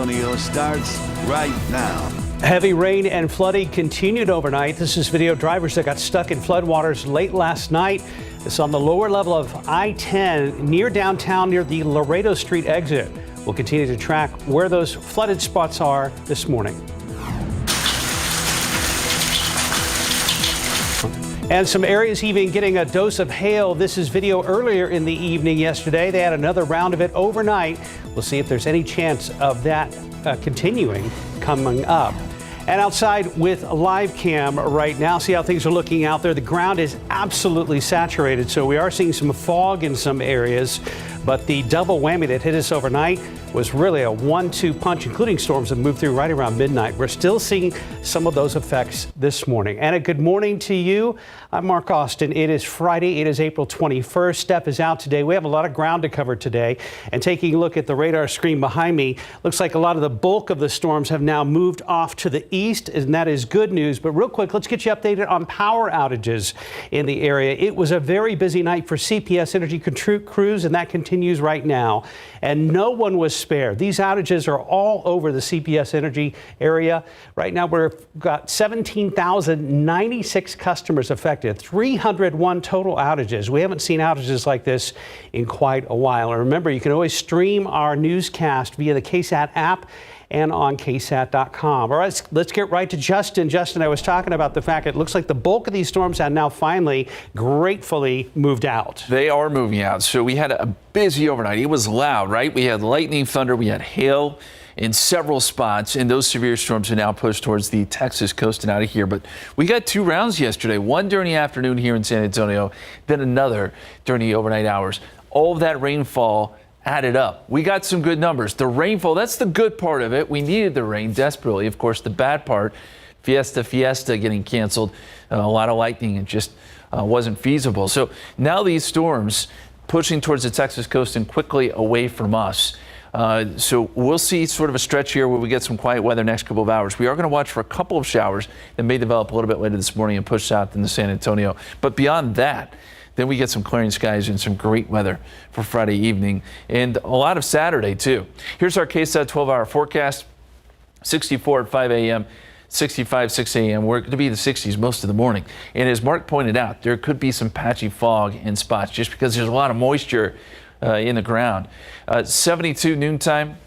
Antonio starts right now. Heavy rain and flooding continued overnight. This is video of drivers that got stuck in floodwaters late last night. It's on the lower level of I-10 near downtown near the Laredo Street exit. We'll continue to track where those flooded spots are this morning. And some areas even getting a dose of hail. This is video earlier in the evening yesterday. They had another round of it overnight. We'll see if there's any chance of that continuing coming up. And outside with a live cam right now, see how things are looking out there. The ground is absolutely saturated, so we are seeing some fog in some areas. But the double whammy that hit us overnight was really a 1-2 punch, including storms that moved through right around midnight. We're still seeing some of those effects this morning. And a good morning to you. I'm Mark Austin. It is Friday. It is April 21st. Steph is out today. We have a lot of ground to cover today. And taking a look at the radar screen behind me, looks like a lot of the bulk of the storms have now moved off to the east, and that is good news. But real quick, let's get you updated on power outages in the area. It was a very busy night for CPS Energy crews, and that continues right now. And no one was spared. These outages are all over the CPS Energy area. Right now, we've got 17,096 customers affected, 301 total outages. We haven't seen outages like this in quite a while. And remember, you can always stream our newscast via the KSAT app and on KSAT.com. All right, let's get right to Justin. Justin, I was talking about the fact it looks like the bulk of these storms have now finally, gratefully moved out. They are moving out. So we had a busy overnight. It was loud, right? We had lightning, thunder, we had hail in several spots, and those severe storms are now pushed towards the Texas coast and out of here. But we got two rounds yesterday, one during the afternoon here in San Antonio, then another during the overnight hours. All of that rainfall added up. We got some good numbers. The rainfall, that's the good part of it. We needed the rain desperately. Of course, the bad part, Fiesta getting canceled. A lot of lightning, it just wasn't feasible. So now these storms pushing towards the Texas coast and quickly away from us. So we'll see sort of a stretch here where we get some quiet weather next couple of hours. We are going to watch for a couple of showers that may develop a little bit later this morning and push south into San Antonio. But beyond that, then we get some clearing skies and some great weather for Friday evening and a lot of Saturday, too. Here's our KSAT 12-hour forecast. 64 at 5 a.m., 65, 6 a.m. We're going to be in the 60s most of the morning. And as Mark pointed out, there could be some patchy fog in spots just because there's a lot of moisture in the ground. 72 noontime.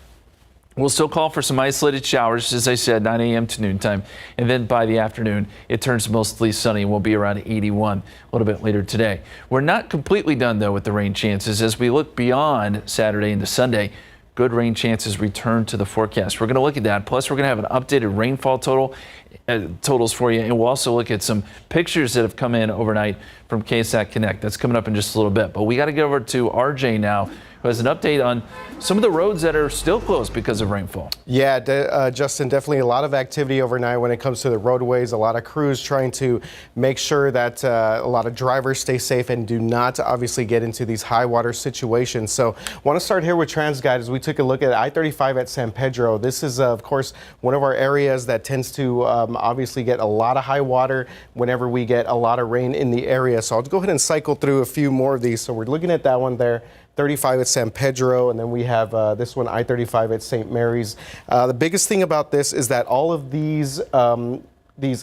We'll still call for some isolated showers, as I said, 9 a.m. to noontime. And then by the afternoon, it turns mostly sunny and we'll be around 81 a little bit later today. We're not completely done, though, with the rain chances. As we look beyond Saturday into Sunday, good rain chances return to the forecast. We're going to look at that. Plus, we're going to have an updated rainfall totals for you. And we'll also look at some pictures that have come in overnight from KSAT Connect. That's coming up in just a little bit. But we got to get over to RJ now, who has an update on some of the roads that are still closed because of rainfall. Yeah, Justin, definitely a lot of activity overnight when it comes to the roadways. A lot of crews trying to make sure that a lot of drivers stay safe and do not obviously get into these high water situations. So I want to start here with TransGuide as we took a look at I-35 at San Pedro. This is, of course, one of our areas that tends to obviously get a lot of high water whenever we get a lot of rain in the area. So I'll go ahead and cycle through a few more of these. So we're looking at that one there. 35 at San Pedro, and then we have this one, I-35 at St. Mary's. The biggest thing about this is that all of these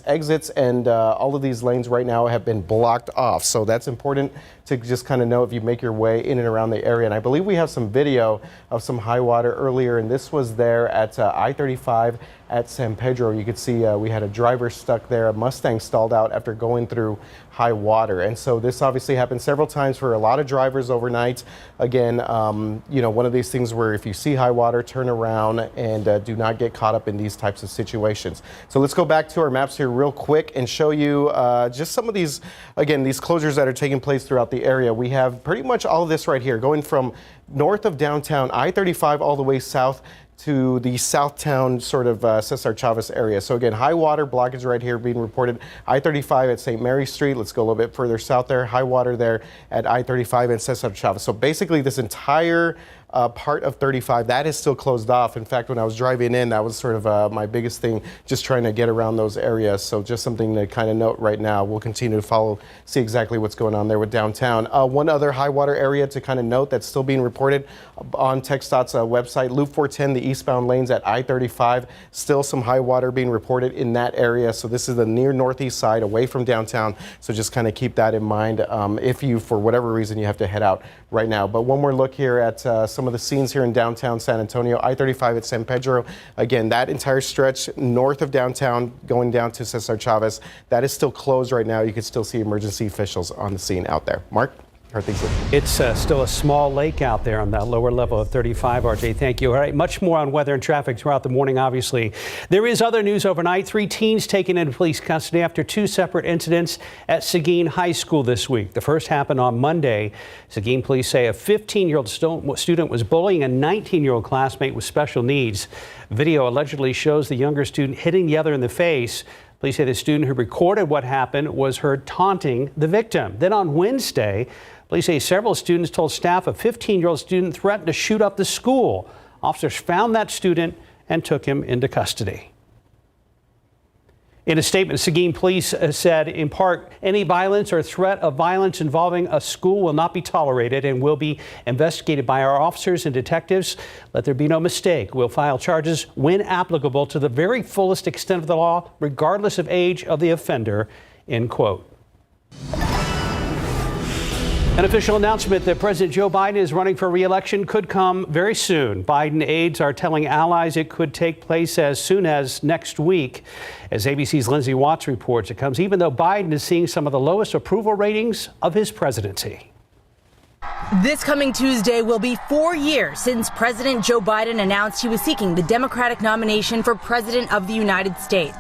exits and all of these lanes right now have been blocked off. So that's important to just kind of know if you make your way in and around the area. And I believe we have some video of some high water earlier, and this was there at I-35 at San Pedro. You could see we had a driver stuck there, a Mustang stalled out after going through high water. And so this obviously happened several times for a lot of drivers overnight. Again, you know, one of these things where if you see high water, turn around and do not get caught up in these types of situations. So let's go back to our maps here real quick and show you just some of these, again, these closures that are taking place throughout the area. We have pretty much all of this right here going from north of downtown I-35 all the way south to the Southtown sort of Cesar Chavez area. So again, high water blockage right here being reported. I-35 at St. Mary Street. Let's go a little bit further south there. High water there at I-35 and Cesar Chavez. So basically this entire part of 35, that is still closed off. In fact, when I was driving in, that was sort of my biggest thing, just trying to get around those areas. So just something to kind of note right now. We'll continue to follow, see exactly what's going on there with downtown. One other high water area to kind of note that's still being reported on TxDOT's website, Loop 410, the eastbound lanes at I-35, still some high water being reported in that area. So this is the near northeast side away from downtown. So just kind of keep that in mind if you, for whatever reason, you have to head out right now. But one more look here at some of the scenes here in downtown San Antonio. I-35 at San Pedro. Again, that entire stretch north of downtown going down to Cesar Chavez, that is still closed right now. You can still see emergency officials on the scene out there. Mark? It's still a small lake out there on that lower level of 35, RJ. Thank you. All right, much more on weather and traffic throughout the morning, obviously. There is other news overnight. 3 teens taken into police custody after 2 separate incidents at Seguin High School this week. The first happened on Monday. Seguin police say a 15-year-old student was bullying a 19-year-old classmate with special needs. Video allegedly shows the younger student hitting the other in the face. Police say the student who recorded what happened was heard taunting the victim. Then on Wednesday, police say several students told staff a 15-year-old student threatened to shoot up the school. Officers found that student and took him into custody. In a statement, Seguin police said, in part, any violence or threat of violence involving a school will not be tolerated and will be investigated by our officers and detectives. Let there be no mistake. We'll file charges when applicable to the very fullest extent of the law, regardless of age of the offender, end quote. An official announcement that President Joe Biden is running for re-election could come very soon. Biden aides are telling allies it could take place as soon as next week. As ABC's Lindsay Watts reports, it comes even though Biden is seeing some of the lowest approval ratings of his presidency. This coming Tuesday will be 4 years since President Joe Biden announced he was seeking the Democratic nomination for President of the United States.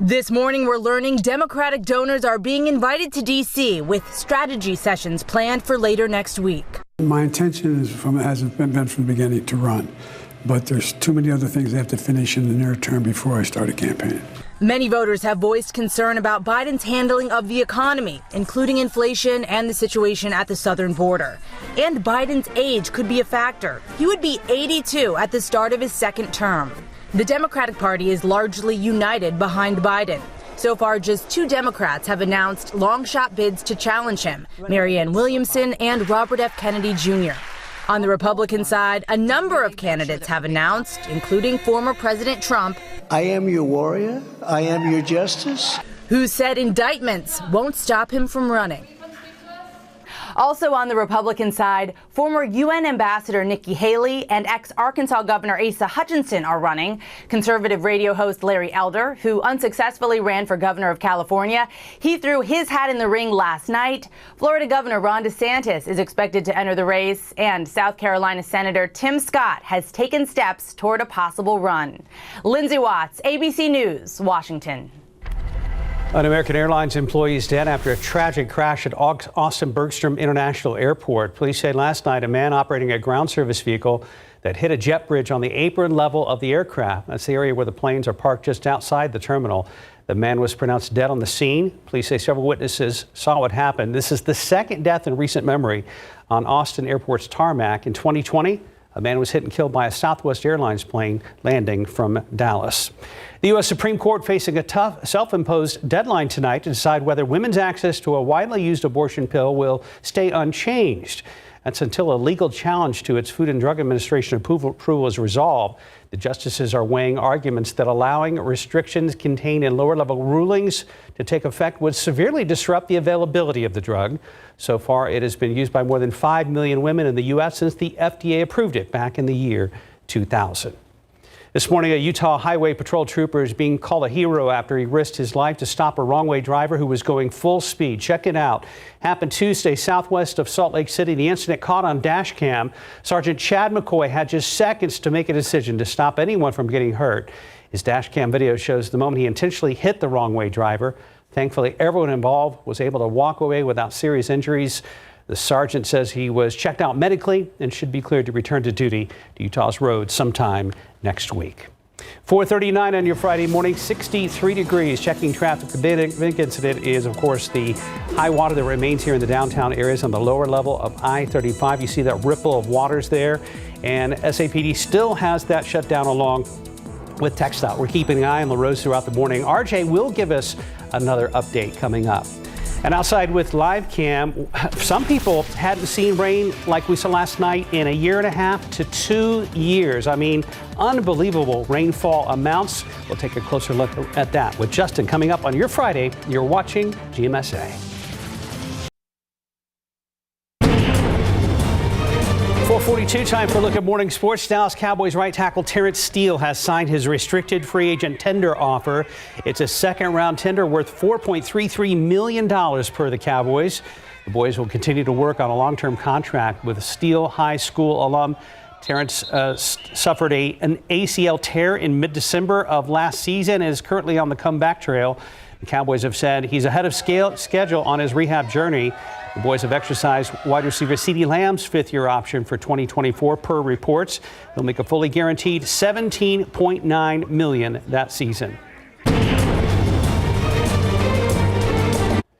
This morning, we're learning Democratic donors are being invited to D.C. with strategy sessions planned for later next week. My intention has been from the beginning to run, but there's too many other things I have to finish in the near term before I start a campaign. Many voters have voiced concern about Biden's handling of the economy, including inflation and the situation at the southern border. And Biden's age could be a factor. He would be 82 at the start of his second term. The Democratic Party is largely united behind Biden. So far, just 2 Democrats have announced long-shot bids to challenge him, Marianne Williamson and Robert F. Kennedy Jr. On the Republican side, a number of candidates have announced, including former President Trump. I am your warrior. I am your justice. Who said indictments won't stop him from running. Also on the Republican side, former UN Ambassador Nikki Haley and ex-Arkansas Governor Asa Hutchinson are running. Conservative radio host Larry Elder, who unsuccessfully ran for governor of California, he threw his hat in the ring last night. Florida Governor Ron DeSantis is expected to enter the race, and South Carolina Senator Tim Scott has taken steps toward a possible run. Lindsay Watts, ABC News, Washington. An American Airlines employee is dead after a tragic crash at Austin Bergstrom International Airport. Police say last night a man operating a ground service vehicle that hit a jet bridge on the apron level of the aircraft. That's the area where the planes are parked just outside the terminal. The man was pronounced dead on the scene. Police say several witnesses saw what happened. This is the second death in recent memory on Austin Airport's tarmac. In 2020, a man was hit and killed by a Southwest Airlines plane landing from Dallas. The U.S. Supreme Court facing a tough self-imposed deadline tonight to decide whether women's access to a widely used abortion pill will stay unchanged. That's until a legal challenge to its Food and Drug Administration approval is resolved. The justices are weighing arguments that allowing restrictions contained in lower-level rulings to take effect would severely disrupt the availability of the drug. So far, it has been used by more than 5 million women in the U.S. since the FDA approved it back in the year 2000. This morning, a Utah Highway Patrol trooper is being called a hero after he risked his life to stop a wrong-way driver who was going full speed. Check it out. Happened Tuesday southwest of Salt Lake City. The incident caught on dash cam. Sergeant Chad McCoy had just seconds to make a decision to stop anyone from getting hurt. His dash cam video shows the moment he intentionally hit the wrong-way driver. Thankfully, everyone involved was able to walk away without serious injuries. The sergeant says he was checked out medically and should be cleared to return to duty to Utah's roads sometime next week. 4:39 on your Friday morning, 63 degrees. Checking traffic. The big incident is, of course, the high water that remains here in the downtown areas on the lower level of I-35. You see that ripple of waters there. and SAPD still has that shut down along with TxDOT. We're keeping an eye on La Rose throughout the morning. RJ will give us another update coming up. And outside with live cam, some people hadn't seen rain like we saw last night in 1.5 to 2 years. I mean, unbelievable rainfall amounts. We'll take a closer look at that with Justin coming up on your Friday. You're watching GMSA. 4:42, time for a look at morning sports. Dallas Cowboys right tackle Terrence Steele has signed his restricted free agent tender offer. It's a second-round tender worth $4.33 million per the Cowboys. The boys will continue to work on a long-term contract with Steele High School alum. Terrence suffered an ACL tear in mid-December of last season and is currently on the comeback trail. The Cowboys have said he's ahead of schedule on his rehab journey. The boys have exercised wide receiver CeeDee Lamb's fifth-year option for 2024 per reports. They'll make a fully guaranteed $17.9 million that season.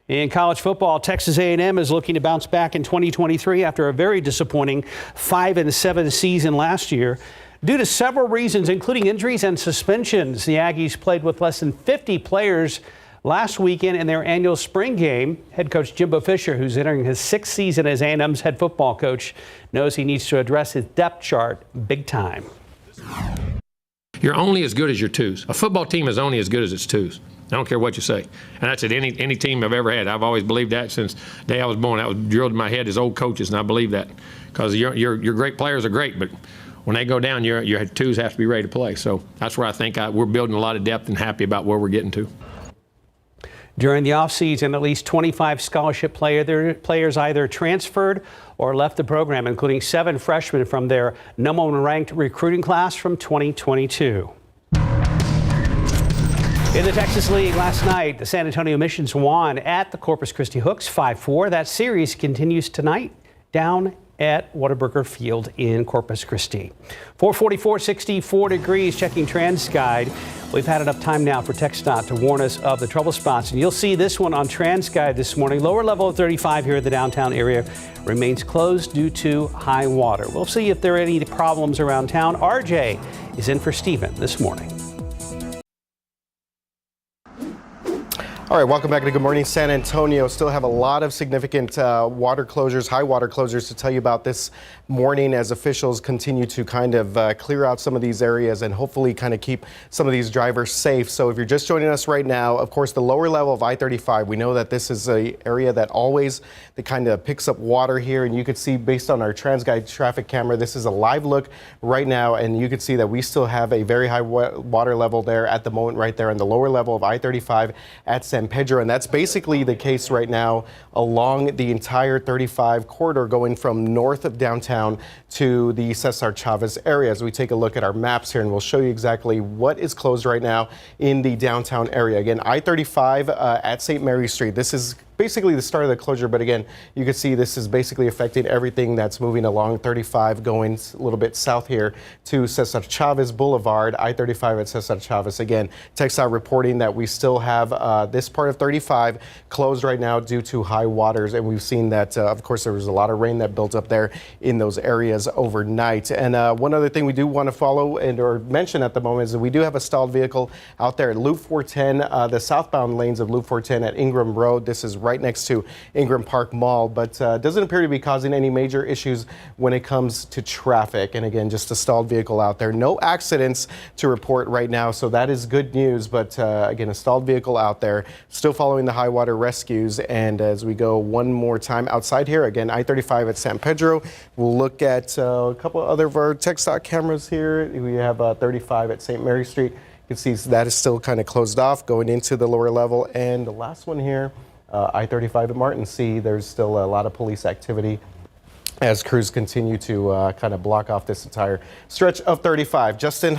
In college football, Texas A&M is looking to bounce back in 2023 after a very disappointing 5-7 season last year. Due to several reasons, including injuries and suspensions, the Aggies played with less than 50 players last weekend in their annual spring game. Head coach Jimbo Fisher, who's entering his 6th season as A&M's head football coach, knows he needs to address his depth chart big time. You're only as good as your twos. A football team is only as good as its twos. I don't care what you say. And that's at any team I've ever had. I've always believed that since the day I was born. That was drilled in my head as old coaches, and I believe that. Because your great players are great, but when they go down, your twos have to be ready to play. So that's where I think we're building a lot of depth and happy about where we're getting to. During the offseason, at least 25 scholarship players either transferred or left the program, including 7 freshmen from their number 1 ranked recruiting class from 2022. In the Texas League last night, the San Antonio Missions won at the Corpus Christi Hooks 5-4. That series continues tonight down at Whataburger Field in Corpus Christi. 444, 64 degrees, checking TransGuide. We've had enough time now for TxDOT to warn us of the trouble spots, and you'll see this one on TransGuide this morning. Lower level of 35 here in the downtown area remains closed due to high water. We'll see if there are any problems around town. RJ is in for Stephen this morning. All right, welcome back to Good Morning San Antonio. Still have a lot of significant water closures, high water closures to tell you about this morning as officials continue to kind of clear out some of these areas and hopefully kind of keep some of these drivers safe. So if you're just joining us right now, of course, the lower level of I-35, we know that this is an area that always kind of picks up water here. And you can see based on our TransGuide traffic camera, this is a live look right now. And you can see that we still have a very high water level there at the moment right there on the lower level of I-35 at San Pedro, and that's basically the case right now along the entire 35 corridor going from north of downtown to the Cesar Chavez area. As we take a look at our maps here, and we'll show you exactly what is closed right now in the downtown area. Again, I-35 at St. Mary Street. This is basically the start of the closure, but again, you can see this is basically affecting everything that's moving along 35 going a little bit south here to Cesar Chavez Boulevard, I-35 at Cesar Chavez. Again, TxDOT reporting that we still have this part of 35 closed right now due to high waters, and we've seen that, of course, there was a lot of rain that built up there in those areas overnight. And one other thing we do want to follow or mention at the moment is that we do have a stalled vehicle out there at Loop 410, the southbound lanes of Loop 410 at Ingram Road. This is right next to Ingram Park Mall, but doesn't appear to be causing any major issues when it comes to traffic. And again, just a stalled vehicle out there. No accidents to report right now, so that is good news. But again, a stalled vehicle out there, still following the high water rescues. And as we go one more time outside here, again, I-35 at San Pedro. We'll look at a couple other of our TxDOT cameras here. We have 35 at St. Mary Street. You can see that is still kind of closed off going into the lower level. And the last one here, I-35 at Martin C. There's still a lot of police activity as crews continue to kind of block off this entire stretch of 35. Justin,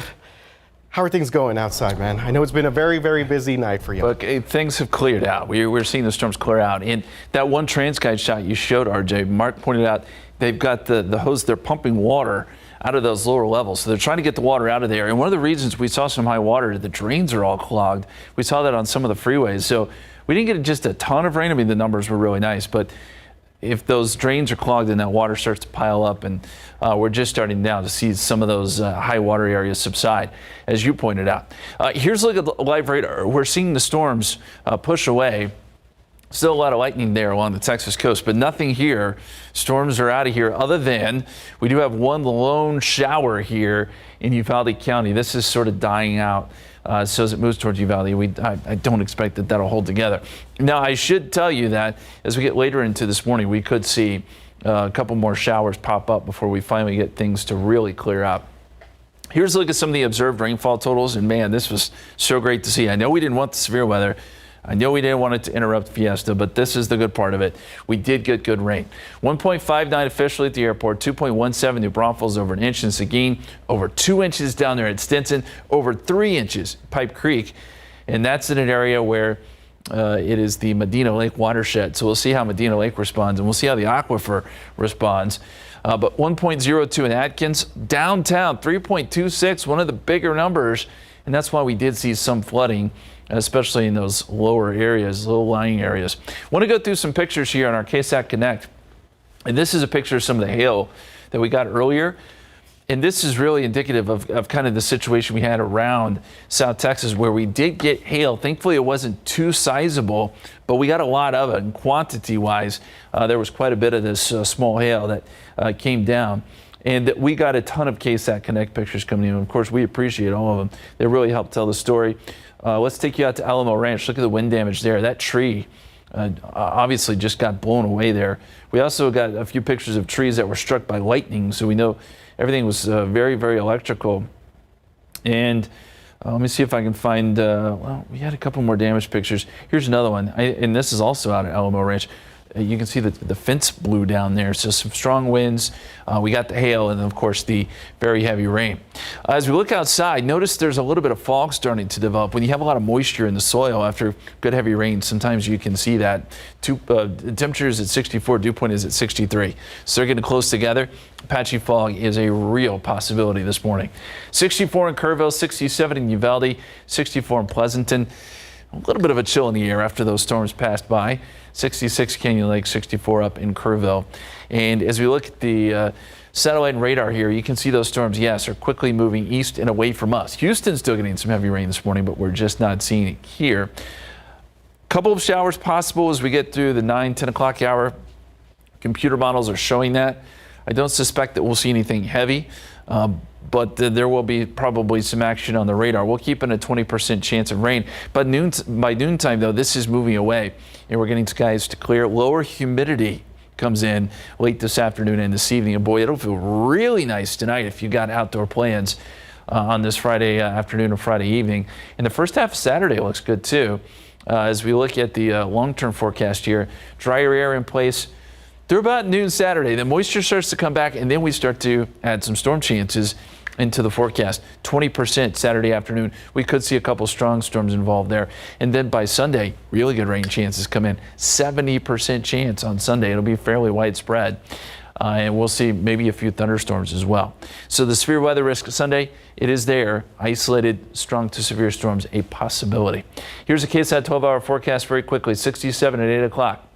how are things going outside, man? I know it's been a very, very busy night for you. Look, things have cleared out. We're seeing the storms clear out. And that one TransGuide shot you showed, RJ, Mark pointed out, they've got the hose, they're pumping water out of those lower levels. So they're trying to get the water out of there. And one of the reasons we saw some high water, the drains are all clogged. We saw that on some of the freeways. So we didn't get just a ton of rain. I mean, the numbers were really nice, but if those drains are clogged and that water starts to pile up, and we're just starting now to see some of those high water areas subside, as you pointed out. Here's a look at the live radar. We're seeing the storms push away. Still a lot of lightning there along the Texas coast, but nothing here. Storms are out of here, other than we do have one lone shower here in Uvalde County. This is sort of dying out. So as it moves towards Uvalde, I don't expect that that'll hold together. Now, I should tell you that as we get later into this morning, we could see a couple more showers pop up before we finally get things to really clear up. Here's a look at some of the observed rainfall totals, and man, this was so great to see. I know we didn't want the severe weather. I know we didn't want it to interrupt Fiesta, but this is the good part of it. We did get good rain. 1.59 officially at the airport, 2.17 New Braunfels, over an inch in Seguin, over 2 inches down there at Stinson, over 3 inches Pipe Creek. And that's in an area where it is the Medina Lake watershed. So we'll see how Medina Lake responds, and we'll see how the aquifer responds. But 1.02 in Atkins, downtown 3.26, one of the bigger numbers. And that's why we did see some flooding, especially in those lower areas, low-lying areas. Want to go through some pictures here on our KSAT Connect. And this is a picture of some of the hail that we got earlier. And this is really indicative of kind of the situation we had around South Texas, where we did get hail. Thankfully, it wasn't too sizable, but we got a lot of it. And quantity-wise, there was quite a bit of this small hail that came down. And we got a ton of KSAT Connect pictures coming in. Of course, we appreciate all of them. They really help tell the story. Let's take you out to Alamo Ranch. Look at the wind damage there. That tree obviously just got blown away there. We also got a few pictures of trees that were struck by lightning, so we know everything was very, very electrical. And let me see if I can find, well, we had a couple more damage pictures. Here's another one, and this is also out at Alamo Ranch. You can see that the fence blew down there, so some strong winds. We got the hail, and of course the very heavy rain. As we look outside, notice there's a little bit of fog starting to develop. When you have a lot of moisture in the soil after good heavy rain, sometimes you can see that. Temperature is at 64, dew point is at 63. So they're getting close together. Patchy fog is a real possibility this morning. 64 in Kerrville, 67 in Uvalde, 64 in Pleasanton. A little bit of a chill in the air after those storms passed by. 66 Canyon Lake, 64 up in Kerrville. And as we look at the satellite and radar here, you can see those storms, yes, are quickly moving east and away from us. Houston's still getting some heavy rain this morning, but we're just not seeing it here. Couple of showers possible as we get through the 9-10 o'clock hour. Computer models are showing that. I don't suspect that we'll see anything heavy, but there will be probably some action on the radar. We'll keep in a 20% chance of rain. But by noontime, though, this is moving away, and we're getting skies to clear. Lower humidity comes in late this afternoon and this evening. And boy, it'll feel really nice tonight if you got outdoor plans on this Friday afternoon or Friday evening. And the first half of Saturday looks good, too. As we look at the long-term forecast here, drier air in place through about noon Saturday. The moisture starts to come back, and then we start to add some storm chances into the forecast. 20% Saturday afternoon. We could see a couple strong storms involved there. And then by Sunday, really good rain chances come in. 70% chance on Sunday. It'll be fairly widespread. And we'll see maybe a few thunderstorms as well. So the severe weather risk Sunday, it is there. Isolated, strong to severe storms, a possibility. Here's a KSAT 12-hour forecast very quickly. 67 at 8 o'clock.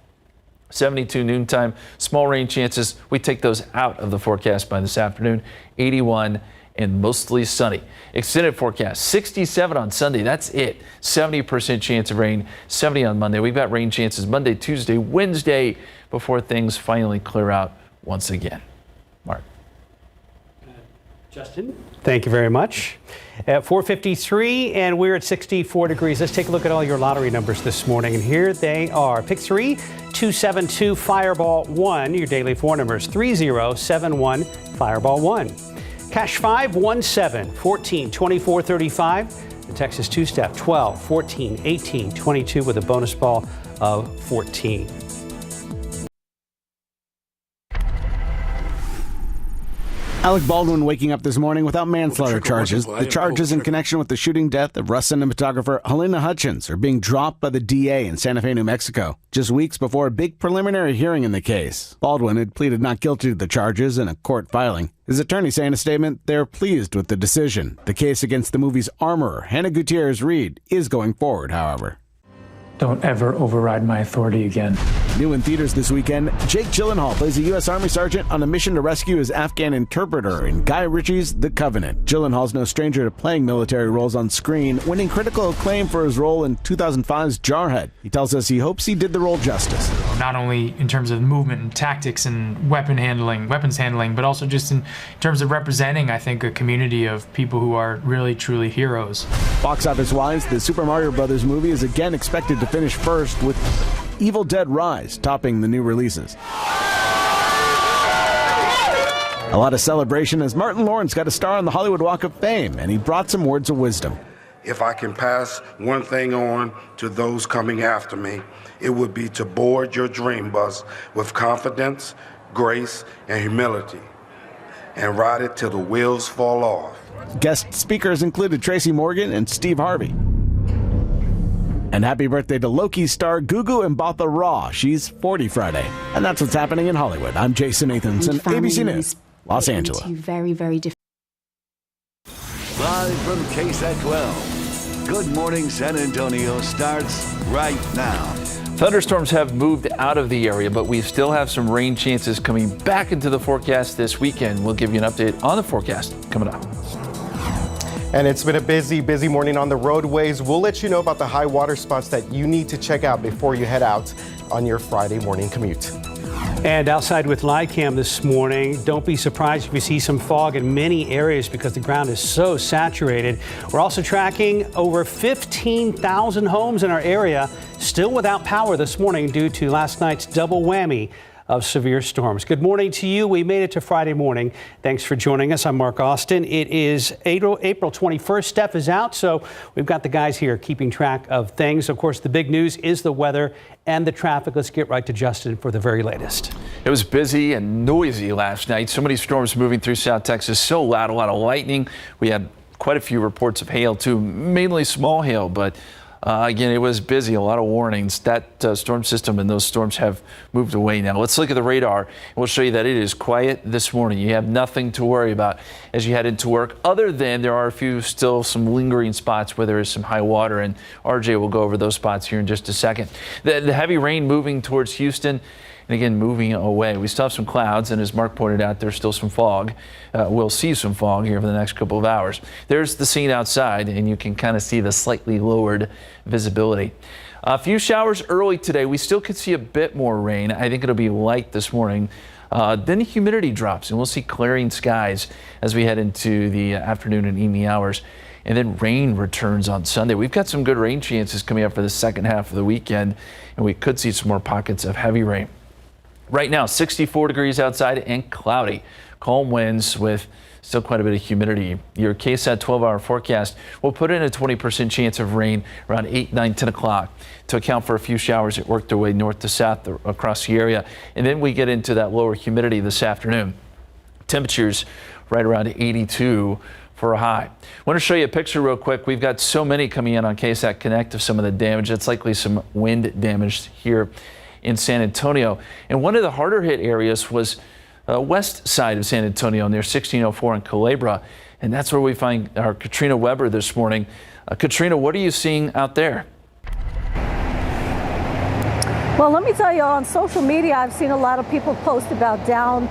72 noontime. Small rain chances. We take those out of the forecast by this afternoon. 81 and mostly sunny. Extended forecast, 67 on Sunday. That's it. 70% chance of rain. 70 on Monday. We've got rain chances Monday, Tuesday, Wednesday before things finally clear out once again. Mark. Justin, thank you very much. At 4:53, and we're at 64 degrees. Let's take a look at all your lottery numbers this morning. And here they are. Pick 3, 272, Fireball 1. Your daily 4 numbers, 3071, Fireball 1. Cash 5, 17, 14, 24, 35. The Texas two-step, 12, 14, 18, 22 with a bonus ball of 14. Alec Baldwin waking up this morning without manslaughter charges. The charges in connection with the shooting death of Russ cinematographer Helena Hutchins are being dropped by the DA in Santa Fe, New Mexico, just weeks before a big preliminary hearing in the case. Baldwin had pleaded not guilty to the charges in a court filing. His attorney say in a statement they're pleased with the decision. The case against the movie's armorer, Hannah Gutierrez Reed, is going forward, however. Don't ever override my authority again. New in theaters this weekend, Jake Gyllenhaal plays a U.S. Army sergeant on a mission to rescue his Afghan interpreter in Guy Ritchie's The Covenant. Gyllenhaal's no stranger to playing military roles on screen, winning critical acclaim for his role in 2005's Jarhead. He tells us he hopes he did the role justice. Not only in terms of movement and tactics and weapons handling, but also just in terms of representing, I think, a community of people who are really, truly heroes. Box office-wise, the Super Mario Bros. Movie is again expected to finish first, with Evil Dead Rise topping the new releases. A lot of celebration as Martin Lawrence got a star on the Hollywood Walk of Fame, and he brought some words of wisdom. If I can pass one thing on to those coming after me, it would be to board your dream bus with confidence, grace, and humility, and ride it till the wheels fall off. Guest speakers included Tracy Morgan and Steve Harvey. And happy birthday to Loki star Gugu Mbatha Raw. She's 40 Friday. And that's what's happening in Hollywood. I'm Jason Nathanson, ABC News, Los Angeles. Very, very different. Live from KSAT 12. Good Morning San Antonio starts right now. Thunderstorms have moved out of the area, but we still have some rain chances coming back into the forecast this weekend. We'll give you an update on the forecast coming up. And it's been a busy morning on the roadways. We'll let you know about the high water spots that you need to check out before you head out on your Friday morning commute. And outside with LiCam this morning, don't be surprised if you see some fog in many areas because the ground is so saturated. We're also tracking over 15,000 homes in our area still without power this morning due to last night's double whammy of severe storms. Good morning to you. We made it to Friday morning. Thanks for joining us. I'm Mark Austin. It is April 21st. Steph is out, so we've got the guys here keeping track of things. Of course, the big news is the weather and the traffic. Let's get right to Justin for the very latest. It was busy and noisy last night. So many storms moving through South Texas. So loud, a lot of lightning. We had quite a few reports of hail, too, mainly small hail, but again, it was busy, a lot of warnings. That storm system and those storms have moved away now. Let's look at the radar, and we'll show you that it is quiet this morning. You have nothing to worry about as you head into work, other than there are still some lingering spots where there is some high water, and RJ will go over those spots here in just a second. The heavy rain moving towards Houston, and again, moving away. We still have some clouds, and as Mark pointed out, there's still some fog. We'll see some fog here for the next couple of hours. There's the scene outside, and you can kind of see the slightly lowered visibility. A few showers early today. We still could see a bit more rain. I think it'll be light this morning. Then the humidity drops, and we'll see clearing skies as we head into the afternoon and evening hours. And then rain returns on Sunday. We've got some good rain chances coming up for the second half of the weekend, and we could see some more pockets of heavy rain. Right now, 64 degrees outside and cloudy. Calm winds with still quite a bit of humidity. Your KSAT 12-hour forecast will put in a 20% chance of rain around 8, 9, 10 o'clock to account for a few showers that work their way north to south across the area. And then we get into that lower humidity this afternoon. Temperatures right around 82 for a high. I want to show you a picture real quick. We've got so many coming in on KSAT Connect of some of the damage. It's likely some wind damage here in San Antonio. And one of the harder hit areas was west side of San Antonio near 1604 and Culebra. And that's where we find our Katrina Weber this morning. Katrina, what are you seeing out there? Well, let me tell you, on social media, I've seen a lot of people post about down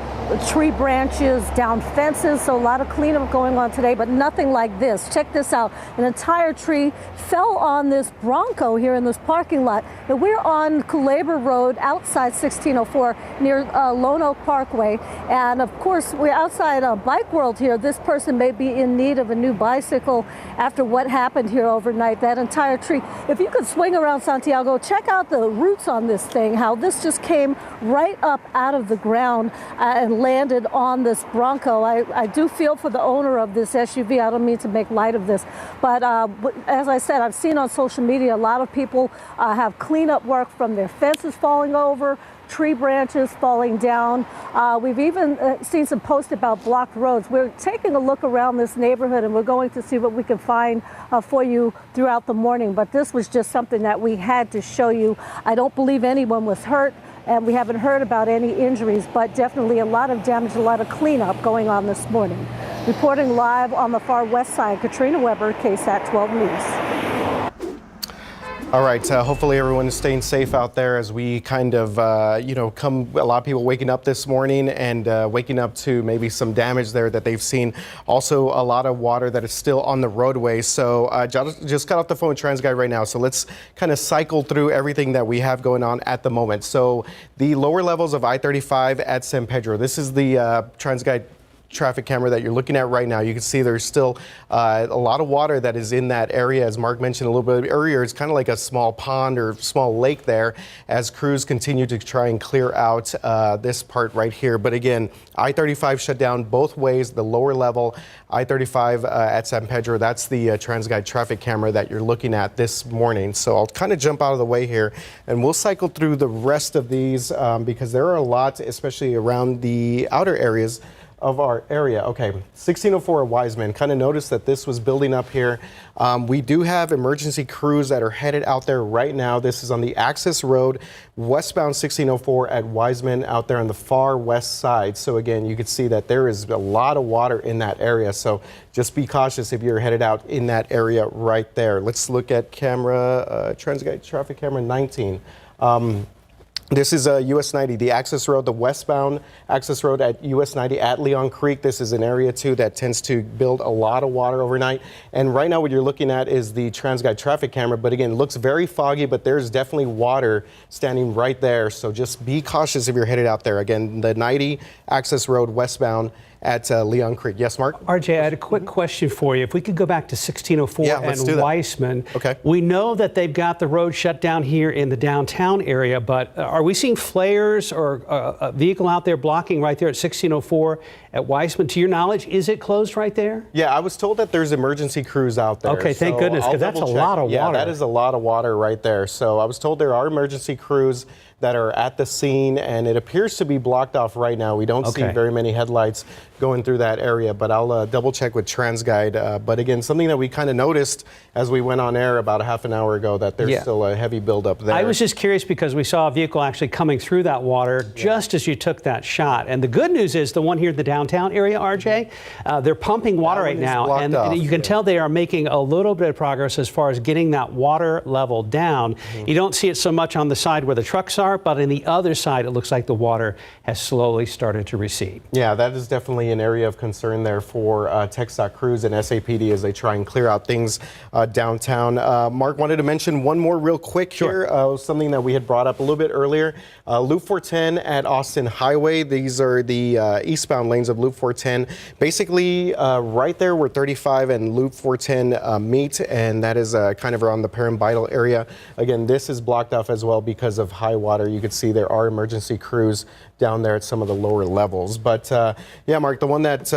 tree branches, down fences, so a lot of cleanup going on today, but nothing like this. Check this out. An entire tree fell on this Bronco here in this parking lot. And we're on Culebra Road outside 1604 near Lone Oak Parkway. And of course, we're outside Bike World here. This person may be in need of a new bicycle after what happened here overnight. That entire tree. If you could swing around Santiago, check out the roots on this thing, how this just came right up out of the ground and landed on this Bronco. I do feel for the owner of this SUV. I don't mean to make light of this, but as I said, I've seen on social media a lot of people have cleanup work from their fences falling over, tree branches falling down. We've even seen some posts about blocked roads. We're taking a look around this neighborhood and we're going to see what we can find for you throughout the morning, but this was just something that we had to show you. I don't believe anyone was hurt, and we haven't heard about any injuries, but definitely a lot of damage, a lot of cleanup going on this morning. Reporting live on the far west side, Katrina Weber, KSAT 12 News. All right, hopefully everyone is staying safe out there as we kind of, a lot of people waking up this morning and waking up to maybe some damage there that they've seen. Also, a lot of water that is still on the roadway. So just got off the phone with TransGuide right now. So let's kind of cycle through everything that we have going on at the moment. So the lower levels of I-35 at San Pedro, this is the TransGuide traffic camera that you're looking at right now. You can see there's still a lot of water that is in that area. As Mark mentioned a little bit earlier, it's kind of like a small pond or small lake there as crews continue to try and clear out this part right here. But again, I-35 shut down both ways. The lower level I-35 at San Pedro, that's the TransGuide traffic camera that you're looking at this morning. So I'll kind of jump out of the way here and we'll cycle through the rest of these because there are a lot, especially around the outer areas of our area. Okay, 1604 at Wiseman. Kind of noticed that this was building up here. We do have emergency crews that are headed out there right now. This is on the Access Road, westbound 1604 at Wiseman, out there on the far west side. So again, you can see that there is a lot of water in that area. So just be cautious if you're headed out in that area right there. Let's look at camera, TransGuide traffic camera 19. This is US 90, the access road, the westbound access road at US 90 at Leon Creek. This is an area too that tends to build a lot of water overnight. And right now what you're looking at is the TransGuide traffic camera. But again, it looks very foggy, but there's definitely water standing right there. So just be cautious if you're headed out there. Again, the 90 access road westbound at Leon Creek. Yes, Mark? RJ, I had a quick question for you. If we could go back to 1604 and Weissman. Okay. We know that they've got the road shut down here in the downtown area, but are we seeing flares or a vehicle out there blocking right there at 1604 at Weissman? To your knowledge, is it closed right there? Yeah, I was told that there's emergency crews out there. Okay, thank goodness, because that's a lot of water. Yeah, that is a lot of water right there. So I was told there are emergency crews that are at the scene, and it appears to be blocked off right now. We don't see very many headlights going through that area, but I'll double check with TransGuide. But again, something that we kind of noticed as we went on air about a half an hour ago, that there's still a heavy buildup there. I was just curious because we saw a vehicle actually coming through that water just as you took that shot. And the good news is the one here in the downtown area, RJ, they're pumping water right now, and you can tell they are making a little bit of progress as far as getting that water level down. You don't see it so much on the side where the trucks are, but on the other side, it looks like the water has slowly started to recede. Yeah, that is definitely an area of concern there for KSAT crews and SAPD as they try and clear out things downtown. Mark wanted to mention one more real quick here, something that we had brought up a little bit earlier. Loop 410 at Austin Highway. These are the eastbound lanes of Loop 410. Basically, right there where 35 and Loop 410 meet, and that is kind of around the Parambital area. Again, this is blocked off as well because of high water. You can see there are emergency crews down there at some of the lower levels. But yeah, Mark, the one that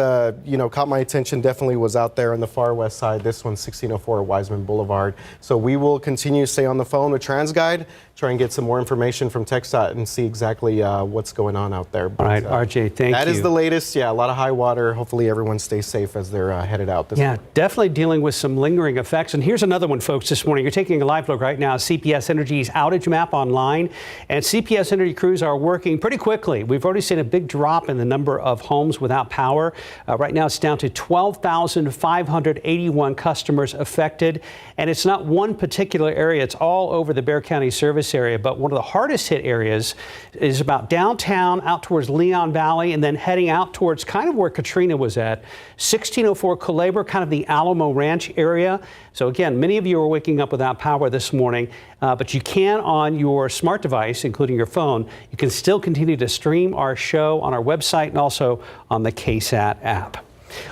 caught my attention definitely was out there on the far west side. This one's 1604 Wiseman Boulevard. So we will continue to stay on the phone with TransGuide, try and get some more information from KSAT and see exactly what's going on out there. But, all right, RJ, thank you. That is the latest. Yeah, a lot of high water. Hopefully everyone stays safe as they're headed out this morning. Definitely dealing with some lingering effects. And here's another one, folks, this morning. You're taking a live look right now at CPS Energy's outage map online. And CPS Energy crews are working pretty quickly. We've already seen a big drop in the number of homes without power. Right now it's down to 12,581 customers affected. And it's not one particular area. It's all over the Bexar County service area. But one of the hardest hit areas is about downtown, out towards Leon Valley, and then heading out towards kind of where Katrina was at, 1604 Culebra, kind of the Alamo Ranch area. So again, many of you are waking up without power this morning, but you can on your smart device, including your phone, you can still continue to stream our show on our website and also on the KSAT app.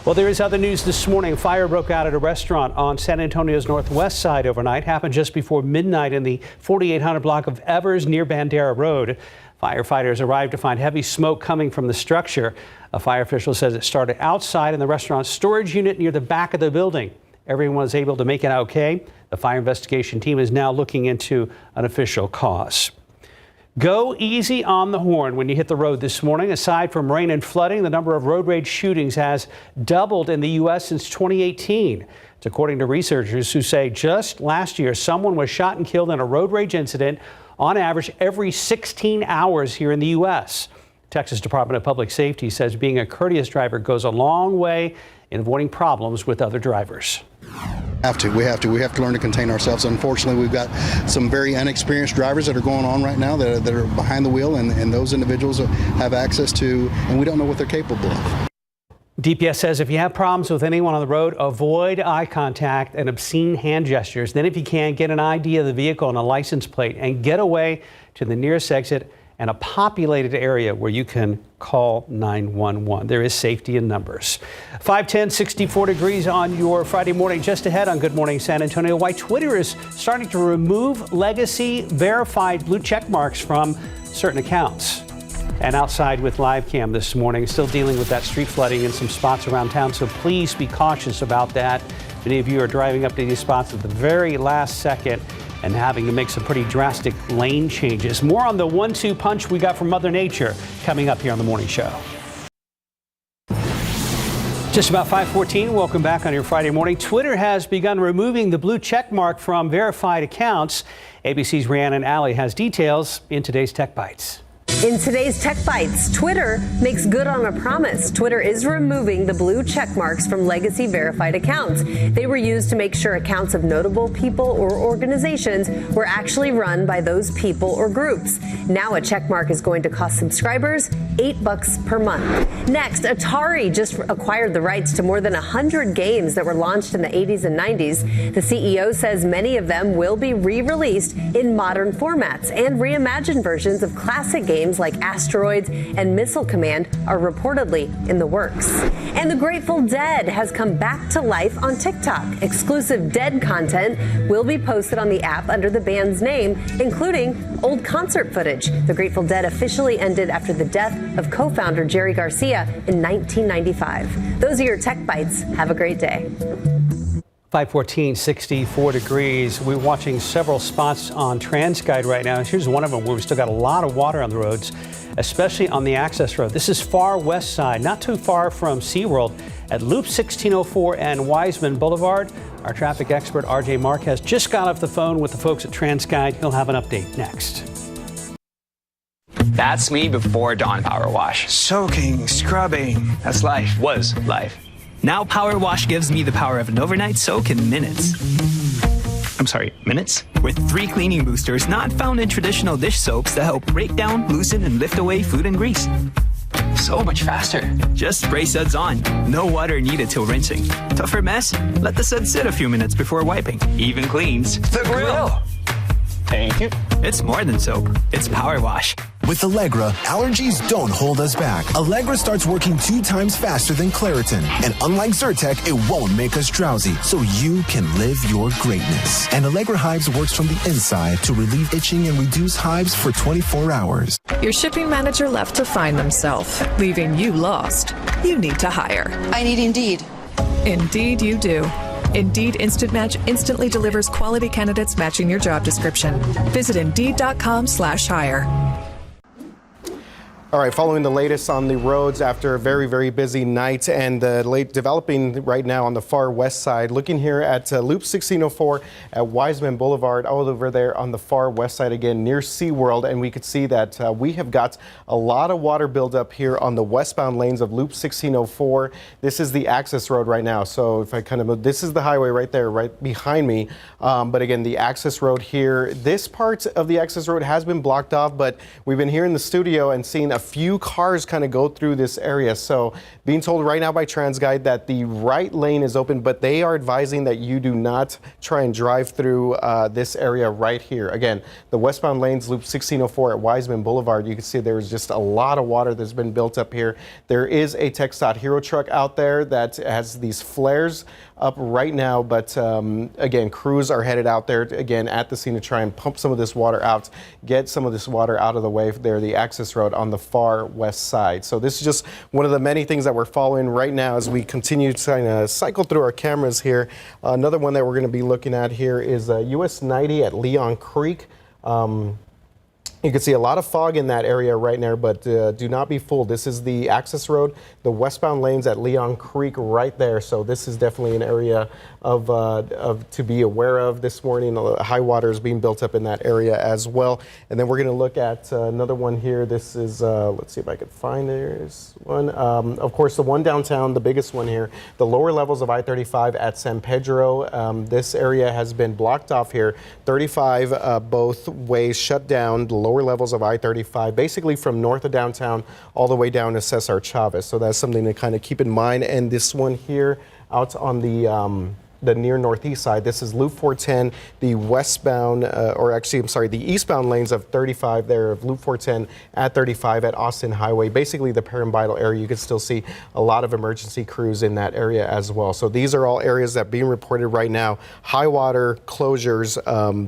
Well, there is other news this morning. A fire broke out at a restaurant on San Antonio's northwest side overnight. Happened just before midnight in the 4800 block of Evers near Bandera Road. Firefighters arrived to find heavy smoke coming from the structure. A fire official says it started outside in the restaurant's storage unit near the back of the building. Everyone was able to make it okay. The fire investigation team is now looking into an official cause. Go easy on the horn when you hit the road this morning. Aside from rain and flooding, the number of road rage shootings has doubled in the U.S. since 2018. It's according to researchers who say just last year, someone was shot and killed in a road rage incident on average every 16 hours here in the U.S. Texas Department of Public Safety says being a courteous driver goes a long way in avoiding problems with other drivers. We have to learn to contain ourselves. Unfortunately, we've got some very inexperienced drivers that are going on right now that are behind the wheel, and those individuals have access to, and we don't know what they're capable of. DPS says if you have problems with anyone on the road, avoid eye contact and obscene hand gestures. Then if you can, get an ID of the vehicle and a license plate and get away to the nearest exit and a populated area where you can call 911. There is safety in numbers. 5:10, 64 degrees on your Friday morning. Just ahead on Good Morning San Antonio, why Twitter is starting to remove legacy verified blue check marks from certain accounts. And outside with live cam this morning, still dealing with that street flooding in some spots around town, so please be cautious about that. Many of you are driving up to these spots at the very last second and having to make some pretty drastic lane changes. More on the 1-2 punch we got from Mother Nature coming up here on the morning show. Just about 5:14. Welcome back on your Friday morning. Twitter has begun removing the blue check mark from verified accounts. ABC's Rhiannon Alley has details in today's Tech Bites. In today's Tech Bites, Twitter makes good on a promise. Twitter is removing the blue check marks from legacy verified accounts. They were used to make sure accounts of notable people or organizations were actually run by those people or groups. Now a check mark is going to cost subscribers $8 per month. Next, Atari just acquired the rights to more than 100 games that were launched in the 80s and 90s. The CEO says many of them will be re-released in modern formats, and reimagined versions of classic games like Asteroids and Missile Command are reportedly in the works. And the Grateful Dead has come back to life on TikTok. Exclusive Dead content will be posted on the app under the band's name, including old concert footage. The Grateful Dead officially ended after the death of co-founder Jerry Garcia in 1995. Those are your Tech Bites. Have a great day. 5:14, 64 degrees. We're watching several spots on TransGuide right now. Here's one of them where we still got a lot of water on the roads, especially on the access road. This is far west side, not too far from SeaWorld at Loop 1604 and Wiseman Boulevard. Our traffic expert, RJ Marquez, just got off the phone with the folks at TransGuide. He'll have an update next. That's me before Dawn Power Wash. Soaking, scrubbing. That's life. Was life. Now Power Wash gives me the power of an overnight soak in minutes. Minutes? With 3 cleaning boosters not found in traditional dish soaps that help break down, loosen, and lift away food and grease. So much faster. Just spray suds on. No water needed till rinsing. Tougher mess? Let the suds sit a few minutes before wiping. Even cleans the grill. Thank you. It's more than soap. It's Power Wash. With Allegra, allergies don't hold us back. Allegra starts working 2 times faster than Claritin. And unlike Zyrtec, it won't make us drowsy, so you can live your greatness. And Allegra Hives works from the inside to relieve itching and reduce hives for 24 hours. Your shipping manager left to find themselves, leaving you lost. You need to hire. I need Indeed. Indeed you do. Indeed Instant Match instantly delivers quality candidates matching your job description. Visit Indeed.com/hire. All right, following the latest on the roads after a very, very busy night and late developing right now on the far west side. Looking here at Loop 1604 at Wiseman Boulevard, all over there on the far west side again near SeaWorld. And we could see that we have got a lot of water buildup here on the westbound lanes of Loop 1604. This is the access road right now. So if I kind of move, this is the highway right there, right behind me. But again, the access road here, this part of the access road has been blocked off, but we've been here in the studio and seen a few cars kind of go through this area. So being told right now by TransGuide that the right lane is open, but they are advising that you do not try and drive through this area right here. Again, the westbound lanes, Loop 1604 at Wiseman Boulevard, you can see there's just a lot of water that's been built up here. There is a TxDOT Hero truck out there that has these flares up right now, but again, crews are headed out there again at the scene to try and pump some of this water out, get some of this water out of the way there, the access road on the far west side. So this is just one of the many things that we're following right now as we continue to kind of cycle through our cameras here. Another one that we're going to be looking at here is US 90 at Leon Creek. You can see a lot of fog in that area right now, but do not be fooled. This is the access road, the westbound lanes at Leon Creek right there. So this is definitely an area of to be aware of this morning. High water is being built up in that area as well. And then we're going to look at another one here. This is, let's see if I can find this one. Of course, the one downtown, the biggest one here, the lower levels of I-35 at San Pedro. This area has been blocked off here. 35 both ways shut down. The lower levels of I-35, basically from north of downtown all the way down to Cesar Chavez. So that's something to kind of keep in mind. And this one here out on the near northeast side, this is Loop 410, the westbound, the eastbound lanes of 35 there of Loop 410 at 35 at Austin Highway. Basically the Parambital area, you can still see a lot of emergency crews in that area as well. So these are all areas that are being reported right now. High water closures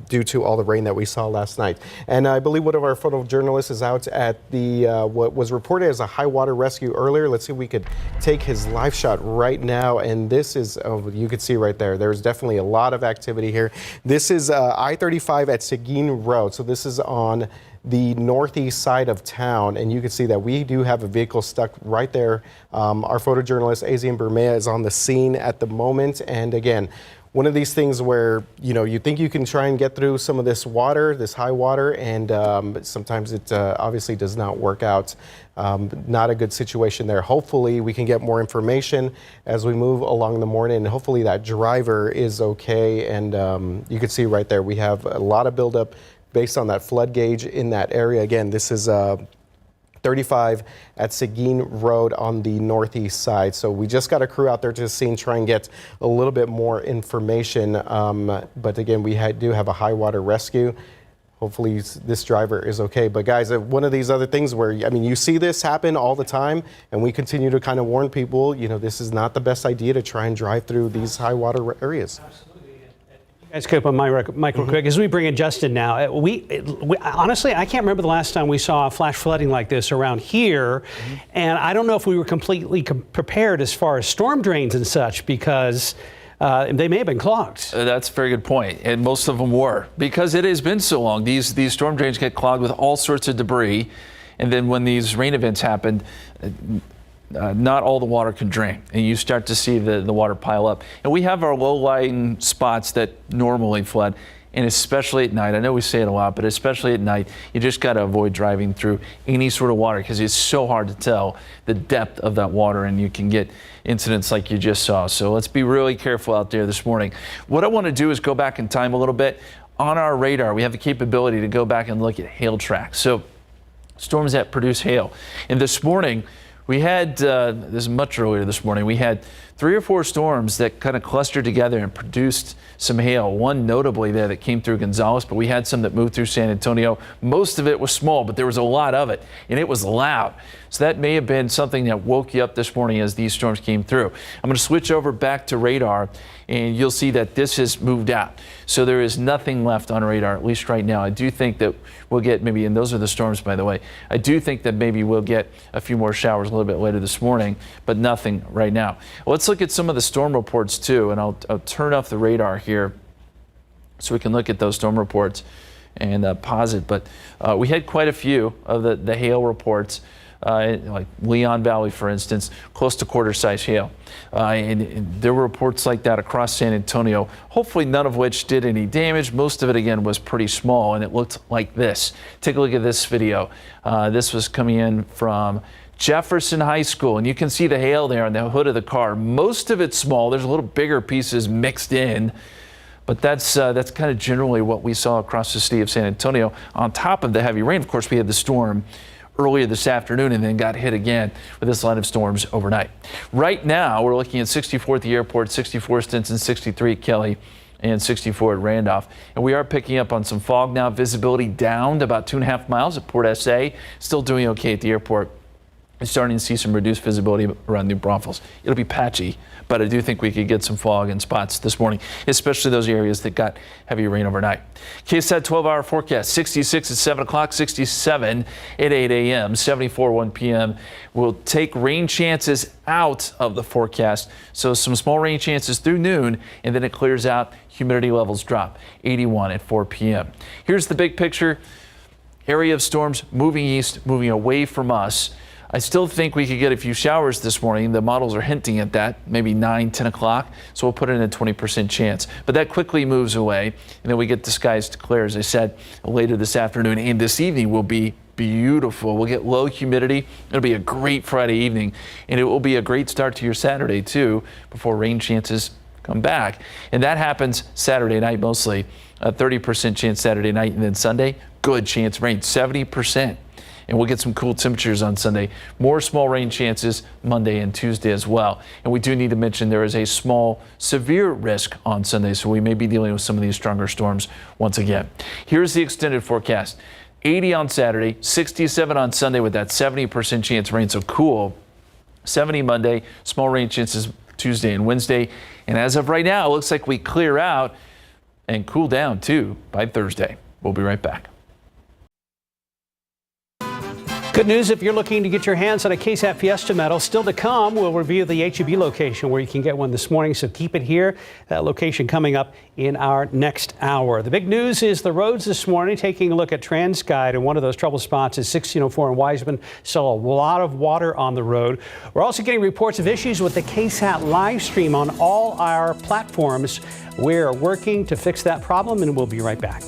due to all the rain that we saw last night. And I believe one of our photojournalists is out at the what was reported as a high water rescue earlier. Let's see if we could take his live shot right now. And this is, you can see right there. There's definitely a lot of activity here. This is I-35 at Seguin Road. So this is on the northeast side of town. And you can see that we do have a vehicle stuck right there. Our photojournalist, Azian Bermea, is on the scene at the moment. And again, one of these things where, you think you can try and get through some of this water, this high water, and sometimes it obviously does not work out. Not a good situation there. Hopefully we can get more information as we move along the morning, and hopefully that driver is okay. And you can see right there, we have a lot of buildup based on that flood gauge in that area. Again, this is 35 at Seguin Road on the northeast side. So we just got a crew out there to the scene, try and get a little bit more information. But again, we do have a high water rescue. Hopefully this driver is okay. But guys, one of these other things where, you see this happen all the time, and we continue to kind of warn people, this is not the best idea to try and drive through these high water areas. Guys, keep on my mic real quick. As we bring in Justin now, we honestly, I can't remember the last time we saw flash flooding like this around here. And I don't know if we were completely prepared as far as storm drains and such, because they may have been clogged. That's a very good point. And most of them were, because it has been so long. These storm drains get clogged with all sorts of debris. And then when these rain events happen, not all the water can drain, and you start to see the water pile up. And we have our low-lying spots that normally flood, and especially at night. I know we say it a lot, but especially at night, you just got to avoid driving through any sort of water, because it's so hard to tell the depth of that water, and you can get incidents like you just saw. So let's be really careful out there this morning. What I want to do is go back in time a little bit. On our radar, we have the capability to go back and look at hail tracks. So storms that produce hail. And this morning, we had, this is much earlier this morning, we had 3 or 4 storms that kind of clustered together and produced some hail. One notably there that came through Gonzales, but we had some that moved through San Antonio. Most of it was small, but there was a lot of it, and it was loud. So that may have been something that woke you up this morning as these storms came through. I'm going to switch over back to radar, and you'll see that this has moved out. So there is nothing left on radar, at least right now. I do think that we'll get maybe, and those are the storms, by the way, I do think that maybe we'll get a few more showers a little bit later this morning, but nothing right now. Let's look at some of the storm reports too, and I'll turn off the radar here so we can look at those storm reports and pause it. But we had quite a few of the hail reports. Like Leon Valley, for instance, close to quarter-size hail. And there were reports like that across San Antonio, hopefully none of which did any damage. Most of it, again, was pretty small, and it looked like this. Take a look at this video. This was coming in from Jefferson High School, and you can see the hail there on the hood of the car. Most of it's small. There's a little bigger pieces mixed in. But that's kind of generally what we saw across the city of San Antonio. On top of the heavy rain, of course, we had the storm earlier this afternoon and then got hit again with this line of storms overnight. Right now, we're looking at 64 at the airport, 64 Stinson, 63 at Kelly, and 64 at Randolph. And we are picking up on some fog now. Visibility down to about 2.5 miles at Port SA. Still doing okay at the airport. We're starting to see some reduced visibility around New Braunfels. It'll be patchy, but I do think we could get some fog in spots this morning, especially those areas that got heavy rain overnight. KSAT 12-hour forecast, 66 at 7 o'clock, 67 at 8 a.m., 74 1 p.m. We'll take rain chances out of the forecast, so some small rain chances through noon, and then it clears out. Humidity levels drop, 81 at 4 p.m. Here's the big picture. area of storms moving east, moving away from us. I still think we could get a few showers this morning. The models are hinting at that, maybe 9, 10 o'clock. So we'll put in a 20% chance. But that quickly moves away. And then we get the skies to clear, as I said, later this afternoon and this evening will be beautiful. We'll get low humidity. It'll be a great Friday evening. And it will be a great start to your Saturday, too, before rain chances come back. And that happens Saturday night mostly. A 30% chance Saturday night. And then Sunday, good chance rain, 70%. And we'll get some cool temperatures on Sunday. More small rain chances Monday and Tuesday as well. And we do need to mention there is a small severe risk on Sunday, so we may be dealing with some of these stronger storms once again. Here's the extended forecast. 80 on Saturday, 67 on Sunday with that 70% chance rain, so cool. 70 Monday, small rain chances Tuesday and Wednesday. And as of right now, it looks like we clear out and cool down too by Thursday. We'll be right back. Good news if you're looking to get your hands on a KSAT Fiesta medal. Still to come, we'll review the HEB location where you can get one this morning, so keep it here. That location coming up in our next hour. The big news is the roads this morning. Taking a look at TransGuide, and one of those trouble spots is 1604 in Wiseman. Still a lot of water on the road. We're also getting reports of issues with the KSAT live stream on all our platforms. We're working to fix that problem, and we'll be right back.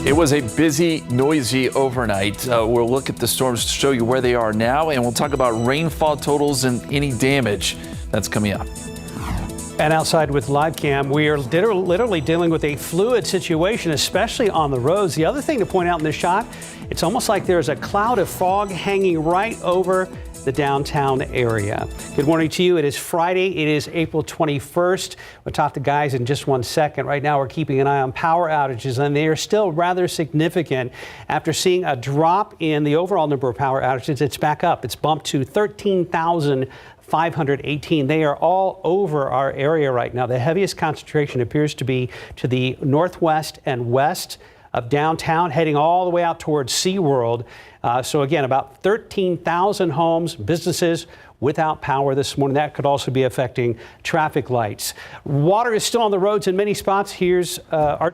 It was a busy, noisy overnight. We'll look at the storms to show you where they are now, and we'll talk about rainfall totals and any damage that's coming up. And outside with live cam, we are literally dealing with a fluid situation, especially on the roads. The other thing to point out in this shot, it's almost like there's a cloud of fog hanging right over the downtown area. Good morning to you. It is Friday. It is April 21st. We'll talk to guys in just one second. Right now, we're keeping an eye on power outages, and they are still rather significant. After seeing a drop in the overall number of power outages, it's back up. It's bumped to 13,518. They are all over our area right now. The heaviest concentration appears to be to the northwest and west of downtown, heading all the way out towards SeaWorld. So again, about 13,000 homes, businesses without power this morning. That could also be affecting traffic lights. Water is still on the roads in many spots. Here's our...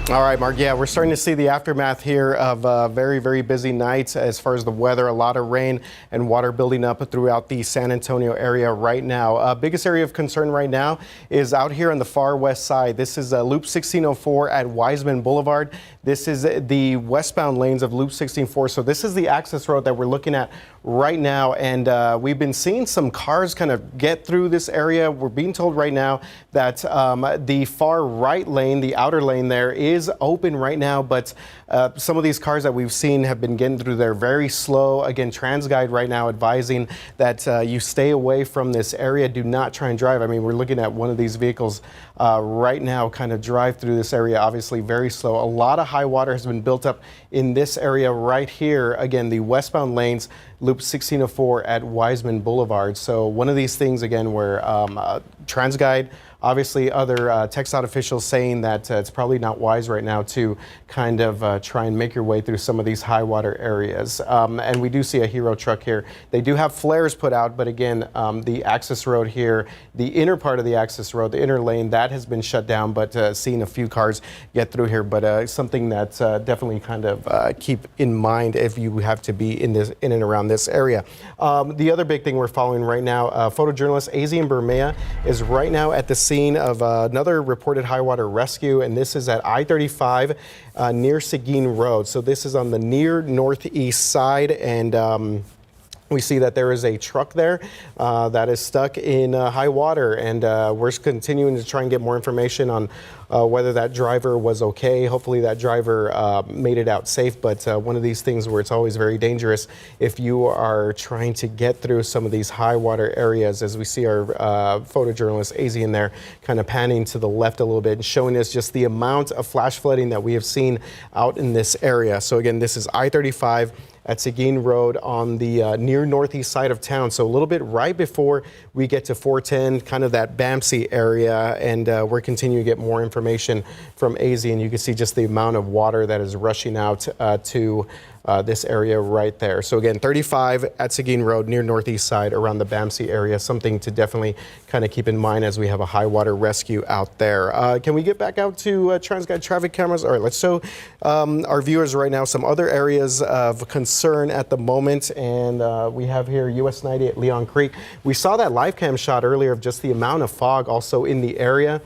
All right, Mark. Yeah, we're starting to see the aftermath here of a very, very busy night as far as the weather. A lot of rain and water building up throughout the San Antonio area right now. Biggest area of concern right now is out here on the far west side. This is Loop 1604 at Wiseman Boulevard. This is the westbound lanes of Loop 1604. So this is the access road that we're looking at right now. And we've been seeing some cars kind of get through this area. We're being told right now that the far right lane, the outer lane there, is open right now, but some of these cars that we've seen have been getting through there very slow. Again, TransGuide right now advising that you stay away from this area. Do not try and drive. I mean, we're looking at one of these vehicles right now kind of drive through this area, obviously very slow. A lot of high water has been built up in this area right here. Again, the westbound lanes, Loop 1604 at Wiseman Boulevard. So one of these things, again, where TransGuide, obviously other TxDOT officials saying that it's probably not wise right now to kind of try and make your way through some of these high water areas. And we do see a Hero truck here. They do have flares put out, but again, the access road here, the inner part of the access road, the inner lane, that has been shut down, but seeing a few cars get through here. But something that's definitely kind of keep in mind if you have to be in and around this area. The other big thing we're following right now, photojournalist Azian Bermea is right now at the scene of another reported high water rescue, and this is at I-35 near Seguin Road. So this is on the near northeast side, and we see that there is a truck there that is stuck in high water, and we're continuing to try and get more information on whether that driver was okay. Hopefully that driver made it out safe, but one of these things where it's always very dangerous if you are trying to get through some of these high water areas, as we see our photojournalist Azian there kind of panning to the left a little bit and showing us just the amount of flash flooding that we have seen out in this area. So again, this is I-35 at Seguin Road on the near northeast side of town. So a little bit right before we get to 410, kind of that Bamsey area, and we're continuing to get more information from AZ, and you can see just the amount of water that is rushing out to this area right there. So again, 35 at Seguin Road near northeast side around the Bamsey area, something to definitely kind of keep in mind as we have a high water rescue out there. Can we get back out to TransGuide traffic cameras? All right, let's show our viewers right now some other areas of concern at the moment. And we have here US 90 at Leon Creek. We saw that live cam shot earlier of just the amount of fog also in the area.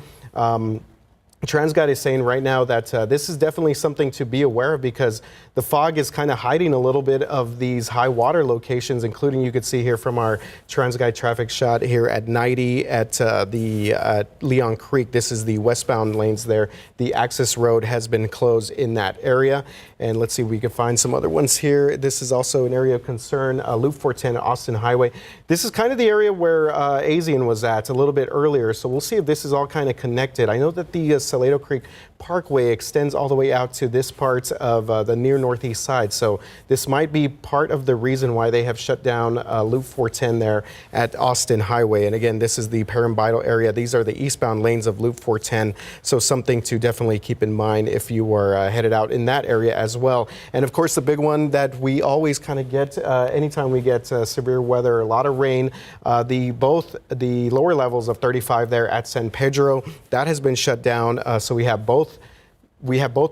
TransGuide is saying right now that this is definitely something to be aware of because the fog is kind of hiding a little bit of these high water locations, including you could see here from our TransGuide traffic shot here at 90 at the Leon Creek. This is the westbound lanes there. The access road has been closed in that area. And let's see if we can find some other ones here. This is also an area of concern, Loop 410 Austin Highway. This is kind of the area where Asian was at a little bit earlier. So we'll see if this is all kind of connected. I know that the Salado Creek Parkway extends all the way out to this part of the near northeast side. So this might be part of the reason why they have shut down Loop 410 there at Austin Highway. And again, this is the Parambital area. These are the eastbound lanes of Loop 410. So something to definitely keep in mind if you were headed out in that area as well. And of course, the big one that we always kind of get anytime we get severe weather, a lot of rain, both the lower levels of 35 there at San Pedro, that has been shut down. So we have both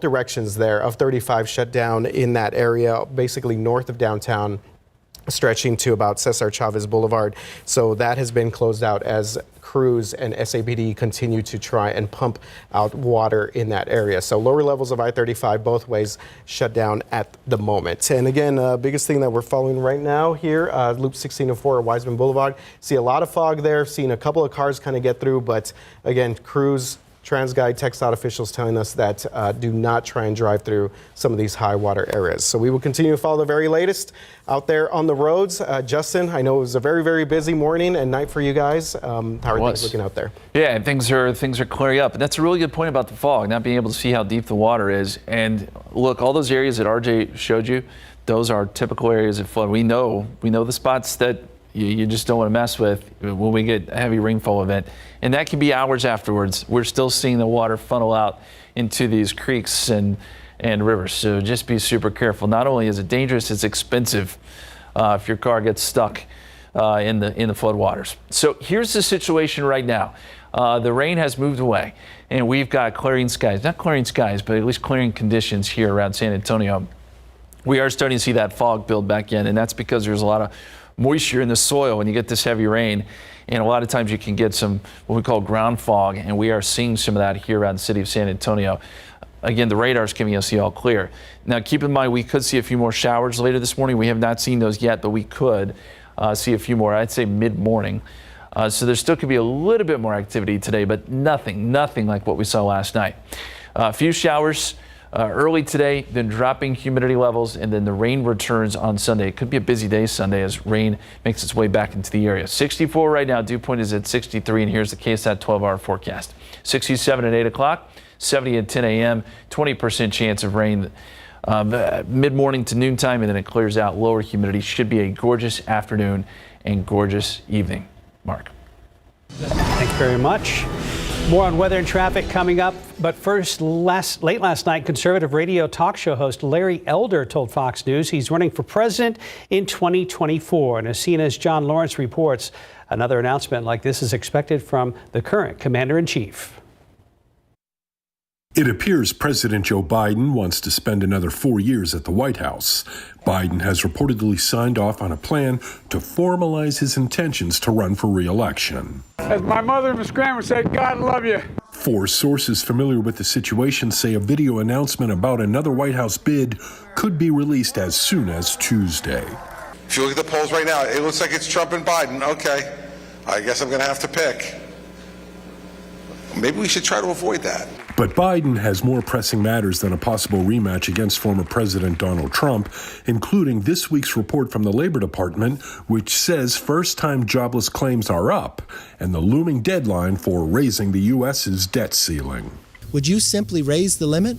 directions there of 35 shut down in that area, basically north of downtown, stretching to about Cesar Chavez Boulevard. So that has been closed out as crews and SAPD continue to try and pump out water in that area. So lower levels of I-35 both ways shut down at the moment. And again, biggest thing that we're following right now here, Loop 1604 at Wiseman Boulevard. See a lot of fog there, seeing a couple of cars kind of get through, but again, crews, TransGuide, TxDOT officials telling us that do not try and drive through some of these high water areas. So we will continue to follow the very latest out there on the roads. Justin, I know it was a very, very busy morning and night for you guys. How are things looking out there? Yeah, and things are clearing up. And that's a really good point about the fog, not being able to see how deep the water is. And look, all those areas that RJ showed you, those are typical areas of flood. We know the spots that you just don't want to mess with when we get a heavy rainfall event. And that can be hours afterwards. We're still seeing the water funnel out into these creeks and rivers. So just be super careful. Not only is it dangerous, it's expensive if your car gets stuck in the floodwaters. So here's the situation right now. The rain has moved away and we've got clearing skies, not clearing skies, but at least clearing conditions here around San Antonio. We are starting to see that fog build back in, and that's because there's a lot of moisture in the soil when you get this heavy rain. And a lot of times you can get some what we call ground fog, and we are seeing some of that here around the city of San Antonio. Again, the radar is giving us the all clear. Now, keep in mind, we could see a few more showers later this morning. We have not seen those yet, but we could see a few more, I'd say mid-morning. So there still could be a little bit more activity today, but nothing like what we saw last night. A few showers early today, then dropping humidity levels, and then the rain returns on Sunday. It could be a busy day Sunday as rain makes its way back into the area. 64 right now, dew point is at 63, and here's the KSAT 12-hour forecast. 67 at 8 o'clock, 70 at 10 a.m., 20% chance of rain mid-morning to noontime, and then it clears out. Lower humidity. Should be a gorgeous afternoon and gorgeous evening. Mark. Thanks very much. More on weather and traffic coming up. But first, late last night, conservative radio talk show host Larry Elder told Fox News he's running for president in 2024. And as CNN's John Lawrence reports, another announcement like this is expected from the current commander-in-chief. It appears President Joe Biden wants to spend another 4 years at the White House. Biden has reportedly signed off on a plan to formalize his intentions to run for re-election. As my mother in Scranton said, God love you. 4 sources familiar with the situation say a video announcement about another White House bid could be released as soon as Tuesday. If you look at the polls right now, it looks like it's Trump and Biden. Okay, I guess I'm going to have to pick. Maybe we should try to avoid that. But Biden has more pressing matters than a possible rematch against former President Donald Trump, including this week's report from the Labor Department, which says first-time jobless claims are up, and the looming deadline for raising the U.S.'s debt ceiling. Would you simply raise the limit,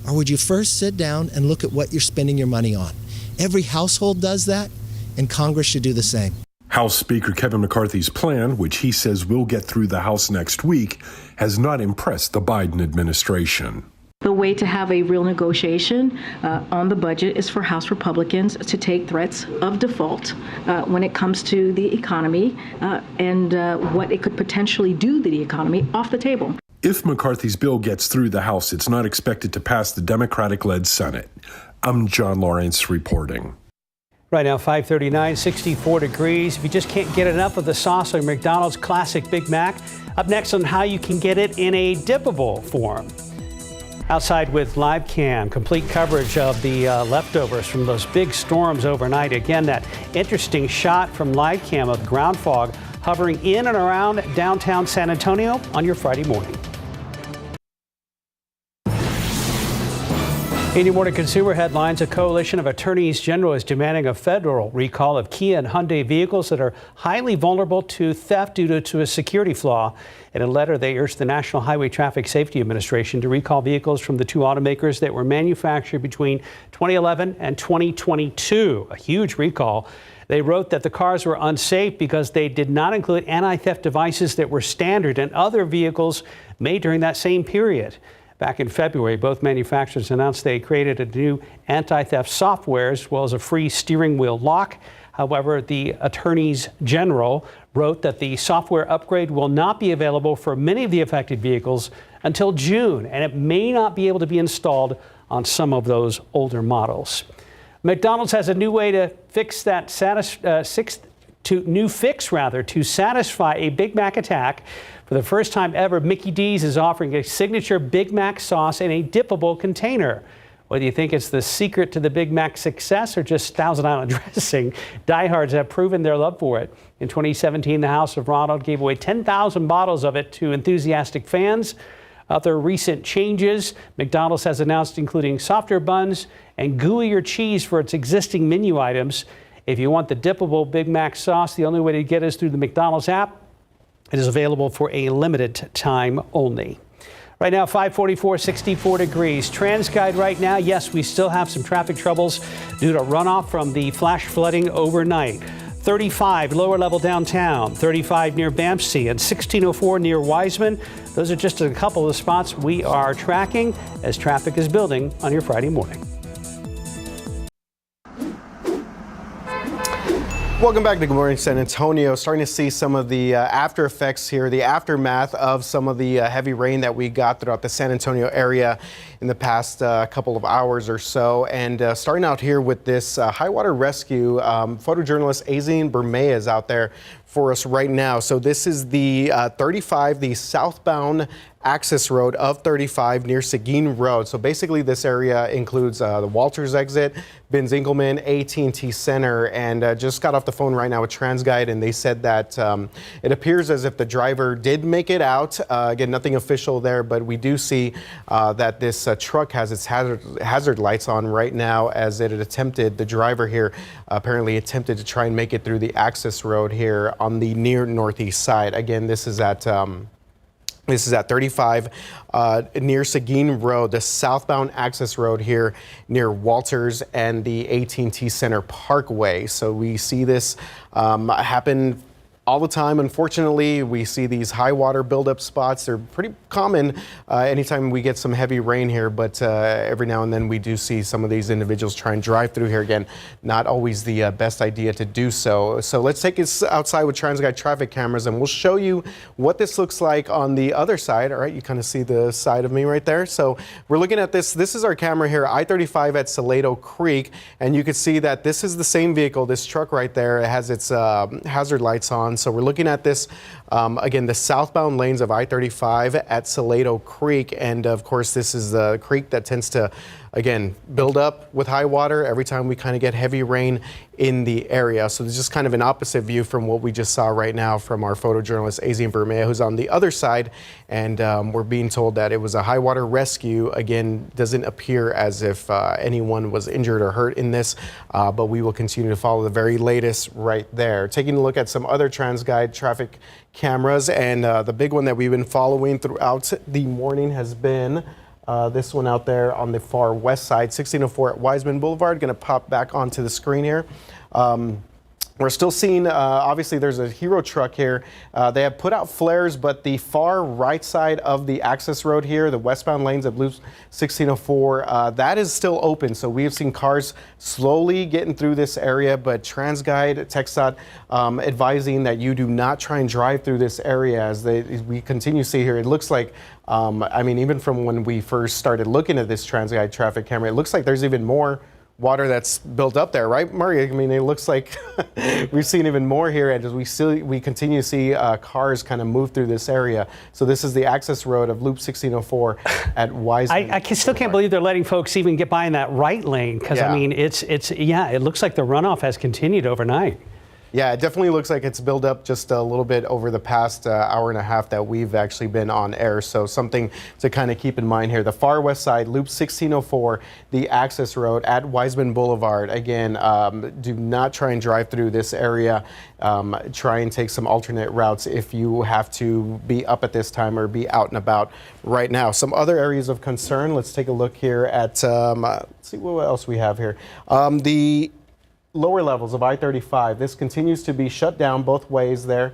or would you first sit down and look at what you're spending your money on? Every household does that, and Congress should do the same. House Speaker Kevin McCarthy's plan, which he says will get through the House next week, has not impressed the Biden administration. The way to have a real negotiation on the budget is for House Republicans to take threats of default when it comes to the economy and what it could potentially do to the economy off the table. If McCarthy's bill gets through the House, it's not expected to pass the Democratic-led Senate. I'm John Lawrence reporting. Right now, 5:39, 64 degrees. If you just can't get enough of the sauce on McDonald's classic Big Mac, up next on how you can get it in a dippable form. Outside with live cam, complete coverage of the leftovers from those big storms overnight. Again, that interesting shot from live cam of ground fog hovering in and around downtown San Antonio on your Friday morning. In your morning consumer headlines, a coalition of attorneys general is demanding a federal recall of Kia and Hyundai vehicles that are highly vulnerable to theft due to a security flaw. In a letter, they urged the National Highway Traffic Safety Administration to recall vehicles from the two automakers that were manufactured between 2011 and 2022. A huge recall. They wrote that the cars were unsafe because they did not include anti-theft devices that were standard in other vehicles made during that same period. Back in February, both manufacturers announced they created a new anti-theft software as well as a free steering wheel lock. However, the attorneys general wrote that the software upgrade will not be available for many of the affected vehicles until June, and it may not be able to be installed on some of those older models. McDonald's has a new way to fix that to satisfy a Big Mac attack. For the first time ever, Mickey D's is offering a signature Big Mac sauce in a dippable container. Whether you think it's the secret to the Big Mac success or just Thousand Island dressing, diehards have proven their love for it. In 2017, the House of Ronald gave away 10,000 bottles of it to enthusiastic fans. Other recent changes, McDonald's has announced including softer buns and gooier cheese for its existing menu items. If you want the dippable Big Mac sauce, the only way to get it is through the McDonald's app. It is available for a limited time only. Right now, 5:44, 64 degrees. TransGuide right now, yes, we still have some traffic troubles due to runoff from the flash flooding overnight. 35 lower level downtown, 35 near Bampsey, and 1604 near Wiseman. Those are just a couple of the spots we are tracking as traffic is building on your Friday morning. Welcome back to Good Morning San Antonio. Starting to see some of the after effects here, the aftermath of some of the heavy rain that we got throughout the San Antonio area in the past couple of hours or so. And starting out here with this high water rescue, photojournalist Azine Bermea is out there for us right now. So this is the 35, the southbound access road of 35 near Seguin Road. So basically this area includes the Walters exit, Benz-Engelman, AT&T Center, and just got off the phone right now with TransGuide, and they said that it appears as if the driver did make it out. Again, nothing official there, but we do see that this truck has its hazard lights on right now as it had attempted, the driver here apparently attempted to try and make it through the access road here on the near northeast side. Again, this is at 35 near Seguin Road, the southbound access road here near Walters and the AT&T Center Parkway. So we see this happen all the time. Unfortunately, we see these high water buildup spots. They're pretty common anytime we get some heavy rain here, but every now and then we do see some of these individuals try and drive through here. Again, not always the best idea to do so. So let's take us outside with TransGuide traffic cameras and we'll show you what this looks like on the other side. All right, you kind of see the side of me right there. So we're looking at this. This is our camera here, I-35 at Salado Creek, and you can see that this is the same vehicle, this truck right there. It has its hazard lights on. So we're looking at this, again, the southbound lanes of I-35 at Salado Creek. And of course, this is the creek that tends to, again, build up with high water every time we kind of get heavy rain in the area. So there's just kind of an opposite view from what we just saw right now from our photojournalist Azine Bermea, who's on the other side. And we're being told that it was a high water rescue. Again, doesn't appear as if anyone was injured or hurt in this, but we will continue to follow the very latest right there. Taking a look at some other TransGuide traffic cameras, and the big one that we've been following throughout the morning has been this one out there on the far west side, 1604 at Wiseman Boulevard. Going to pop back onto the screen here. We're still seeing, obviously there's a Hero truck here. They have put out flares, but the far right side of the access road here, the westbound lanes of Loop 1604, that is still open. So we have seen cars slowly getting through this area, but TransGuide, KSAT advising that you do not try and drive through this area as we continue to see here. It looks like, I mean, even from when we first started looking at this TransGuide traffic camera, it looks like there's even more water that's built up there, right, Murray? I mean, it looks like we've seen even more here, and as we continue to see cars kind of move through this area. So this is the access road of Loop 1604 at Wiseman. I still can't believe they're letting folks even get by in that right lane, because I mean, it looks like the runoff has continued overnight. Yeah, it definitely looks like it's built up just a little bit over the past hour and a half that we've actually been on air. So something to kind of keep in mind here. The far west side, Loop 1604, the access road at Wiseman Boulevard. Again, do not try and drive through this area. Try and take some alternate routes if you have to be up at this time or be out and about right now. Some other areas of concern. Let's take a look here at, let's see what else we have here. The lower levels of I-35. This continues to be shut down both ways there.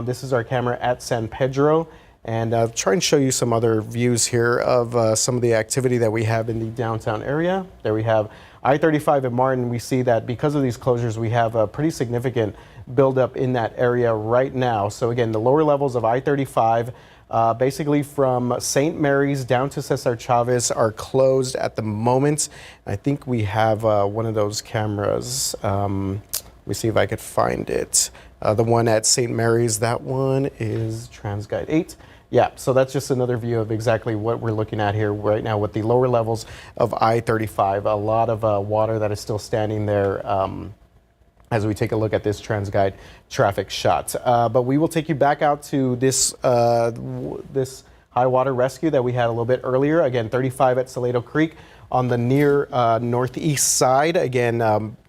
This is our camera at San Pedro. And I'll try and show you some other views here of some of the activity that we have in the downtown area. There we have I-35 at Martin. We see that because of these closures, we have a pretty significant buildup in that area right now. So again, the lower levels of I-35, basically from St. Mary's down to Cesar Chavez, are closed at the moment. I think we have one of those cameras. Let me see if I could find it. The one at St. Mary's, that one is TransGuide 8. Yeah, so that's just another view of exactly what we're looking at here right now with the lower levels of I-35. A lot of water that is still standing there as we take a look at this TransGuide traffic shot. But we will take you back out to this this high water rescue that we had a little bit earlier. Again, 35 at Salado Creek on the near northeast side. Again,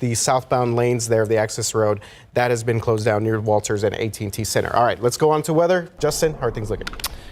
the southbound lanes there of the access road, that has been closed down near Walters and AT&T Center. All right, let's go on to weather. Justin, how are things looking?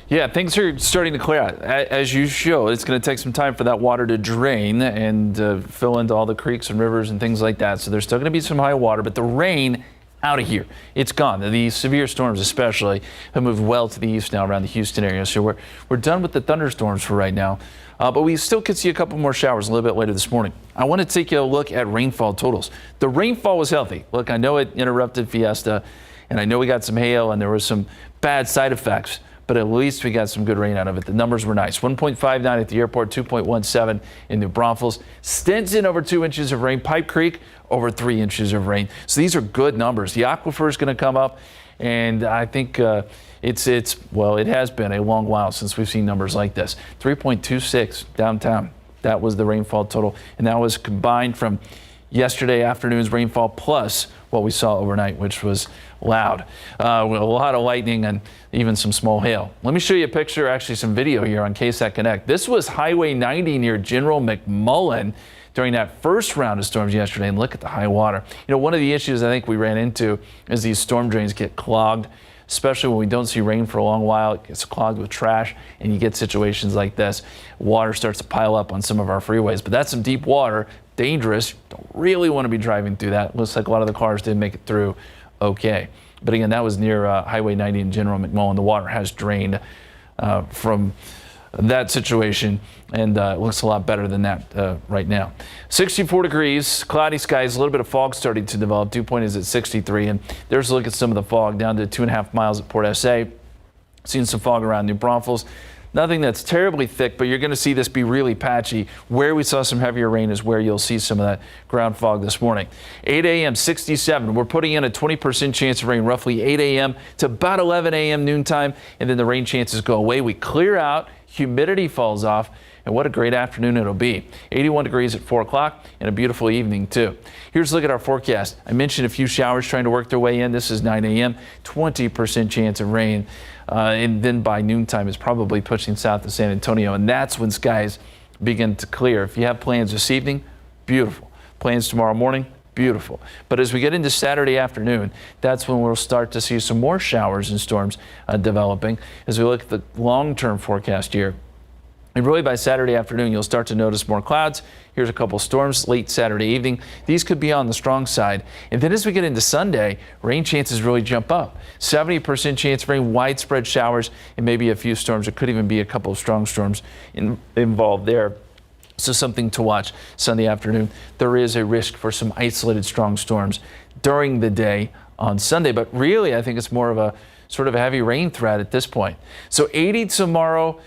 Yeah, things are starting to clear out. As you show, it's going to take some time for that water to drain and fill into all the creeks and rivers and things like that. So there's still going to be some high water, but the rain out of here. It's gone. The severe storms especially have moved well to the east now around the Houston area. So we're done with the thunderstorms for right now. But we still could see a couple more showers a little bit later this morning. I want to take a look at rainfall totals. The rainfall was healthy. Look, I know it interrupted Fiesta, and I know we got some hail and there was some bad side effects, but at least we got some good rain out of it. The numbers were nice. 1.59 at the airport, 2.17 in New Braunfels. Stinson over 2 inches of rain. Pipe Creek over 3 inches of rain. So these are good numbers. The aquifer is going to come up, and I think it has been a long while since we've seen numbers like this. 3.26 downtown. That was the rainfall total, and that was combined from yesterday afternoon's rainfall plus what we saw overnight, which was loud. With a lot of lightning and even some small hail. Let me show you a picture, actually some video here on KSAT Connect. This was Highway 90 near General McMullen during that first round of storms yesterday, and look at the high water. You know, one of the issues I think we ran into is these storm drains get clogged, especially when we don't see rain for a long while. It gets clogged with trash, and you get situations like this. Water starts to pile up on some of our freeways, but that's some deep water, dangerous. Don't really want to be driving through that. Looks like a lot of the cars did make it through okay. But again, that was near Highway 90 in General McMullen. The water has drained from that situation, and it looks a lot better than that right now. 64 degrees, cloudy skies, a little bit of fog starting to develop. Dew point is at 63, and there's a look at some of the fog down to 2.5 miles at Port SA. Seeing some fog around New Braunfels. Nothing that's terribly thick, but you're going to see this be really patchy. Where we saw some heavier rain is where you'll see some of that ground fog this morning. 8 a.m., 67. We're putting in a 20% chance of rain roughly 8 a.m. to about 11 a.m. noontime, and then the rain chances go away. We clear out, humidity falls off, and what a great afternoon it'll be. 81 degrees at 4 o'clock and a beautiful evening, too. Here's a look at our forecast. I mentioned a few showers trying to work their way in. This is 9 a.m., 20% chance of rain. And then by noontime, it's probably pushing south to San Antonio, and that's when skies begin to clear. If you have plans this evening, beautiful. Plans tomorrow morning, beautiful. But as we get into Saturday afternoon, that's when we'll start to see some more showers and storms developing. As we look at the long-term forecast here, And really by Saturday afternoon, you'll start to notice more clouds. Here's a couple storms late Saturday evening. These could be on the strong side. And then as we get into Sunday, rain chances really jump up. 70% chance of rain, widespread showers, and maybe a few storms. There could even be a couple of strong storms involved there. So something to watch Sunday afternoon. There is a risk for some isolated strong storms during the day on Sunday. But really, I think it's more of a sort of a heavy rain threat at this point. So 80 tomorrow.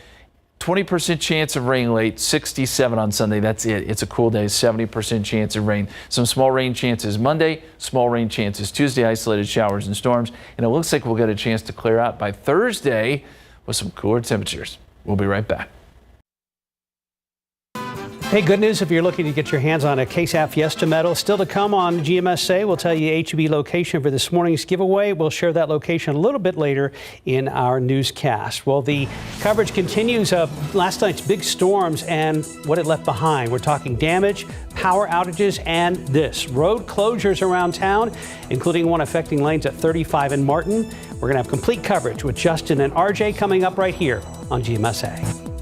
20% chance of rain late, 67 on Sunday. That's it. It's a cool day, 70% chance of rain. Some small rain chances Monday, small rain chances Tuesday, isolated showers and storms. And it looks like we'll get a chance to clear out by Thursday with some cooler temperatures. We'll be right back. Hey, good news if you're looking to get your hands on a KSAT Fiesta medal. Still to come on GMSA. We'll tell you HEB location for this morning's giveaway. We'll share that location a little bit later in our newscast. Well, the coverage continues of last night's big storms and what it left behind. We're talking damage, power outages, and this. Road closures around town, including one affecting lanes at 35 in Martin. We're going to have complete coverage with Justin and RJ coming up right here on GMSA.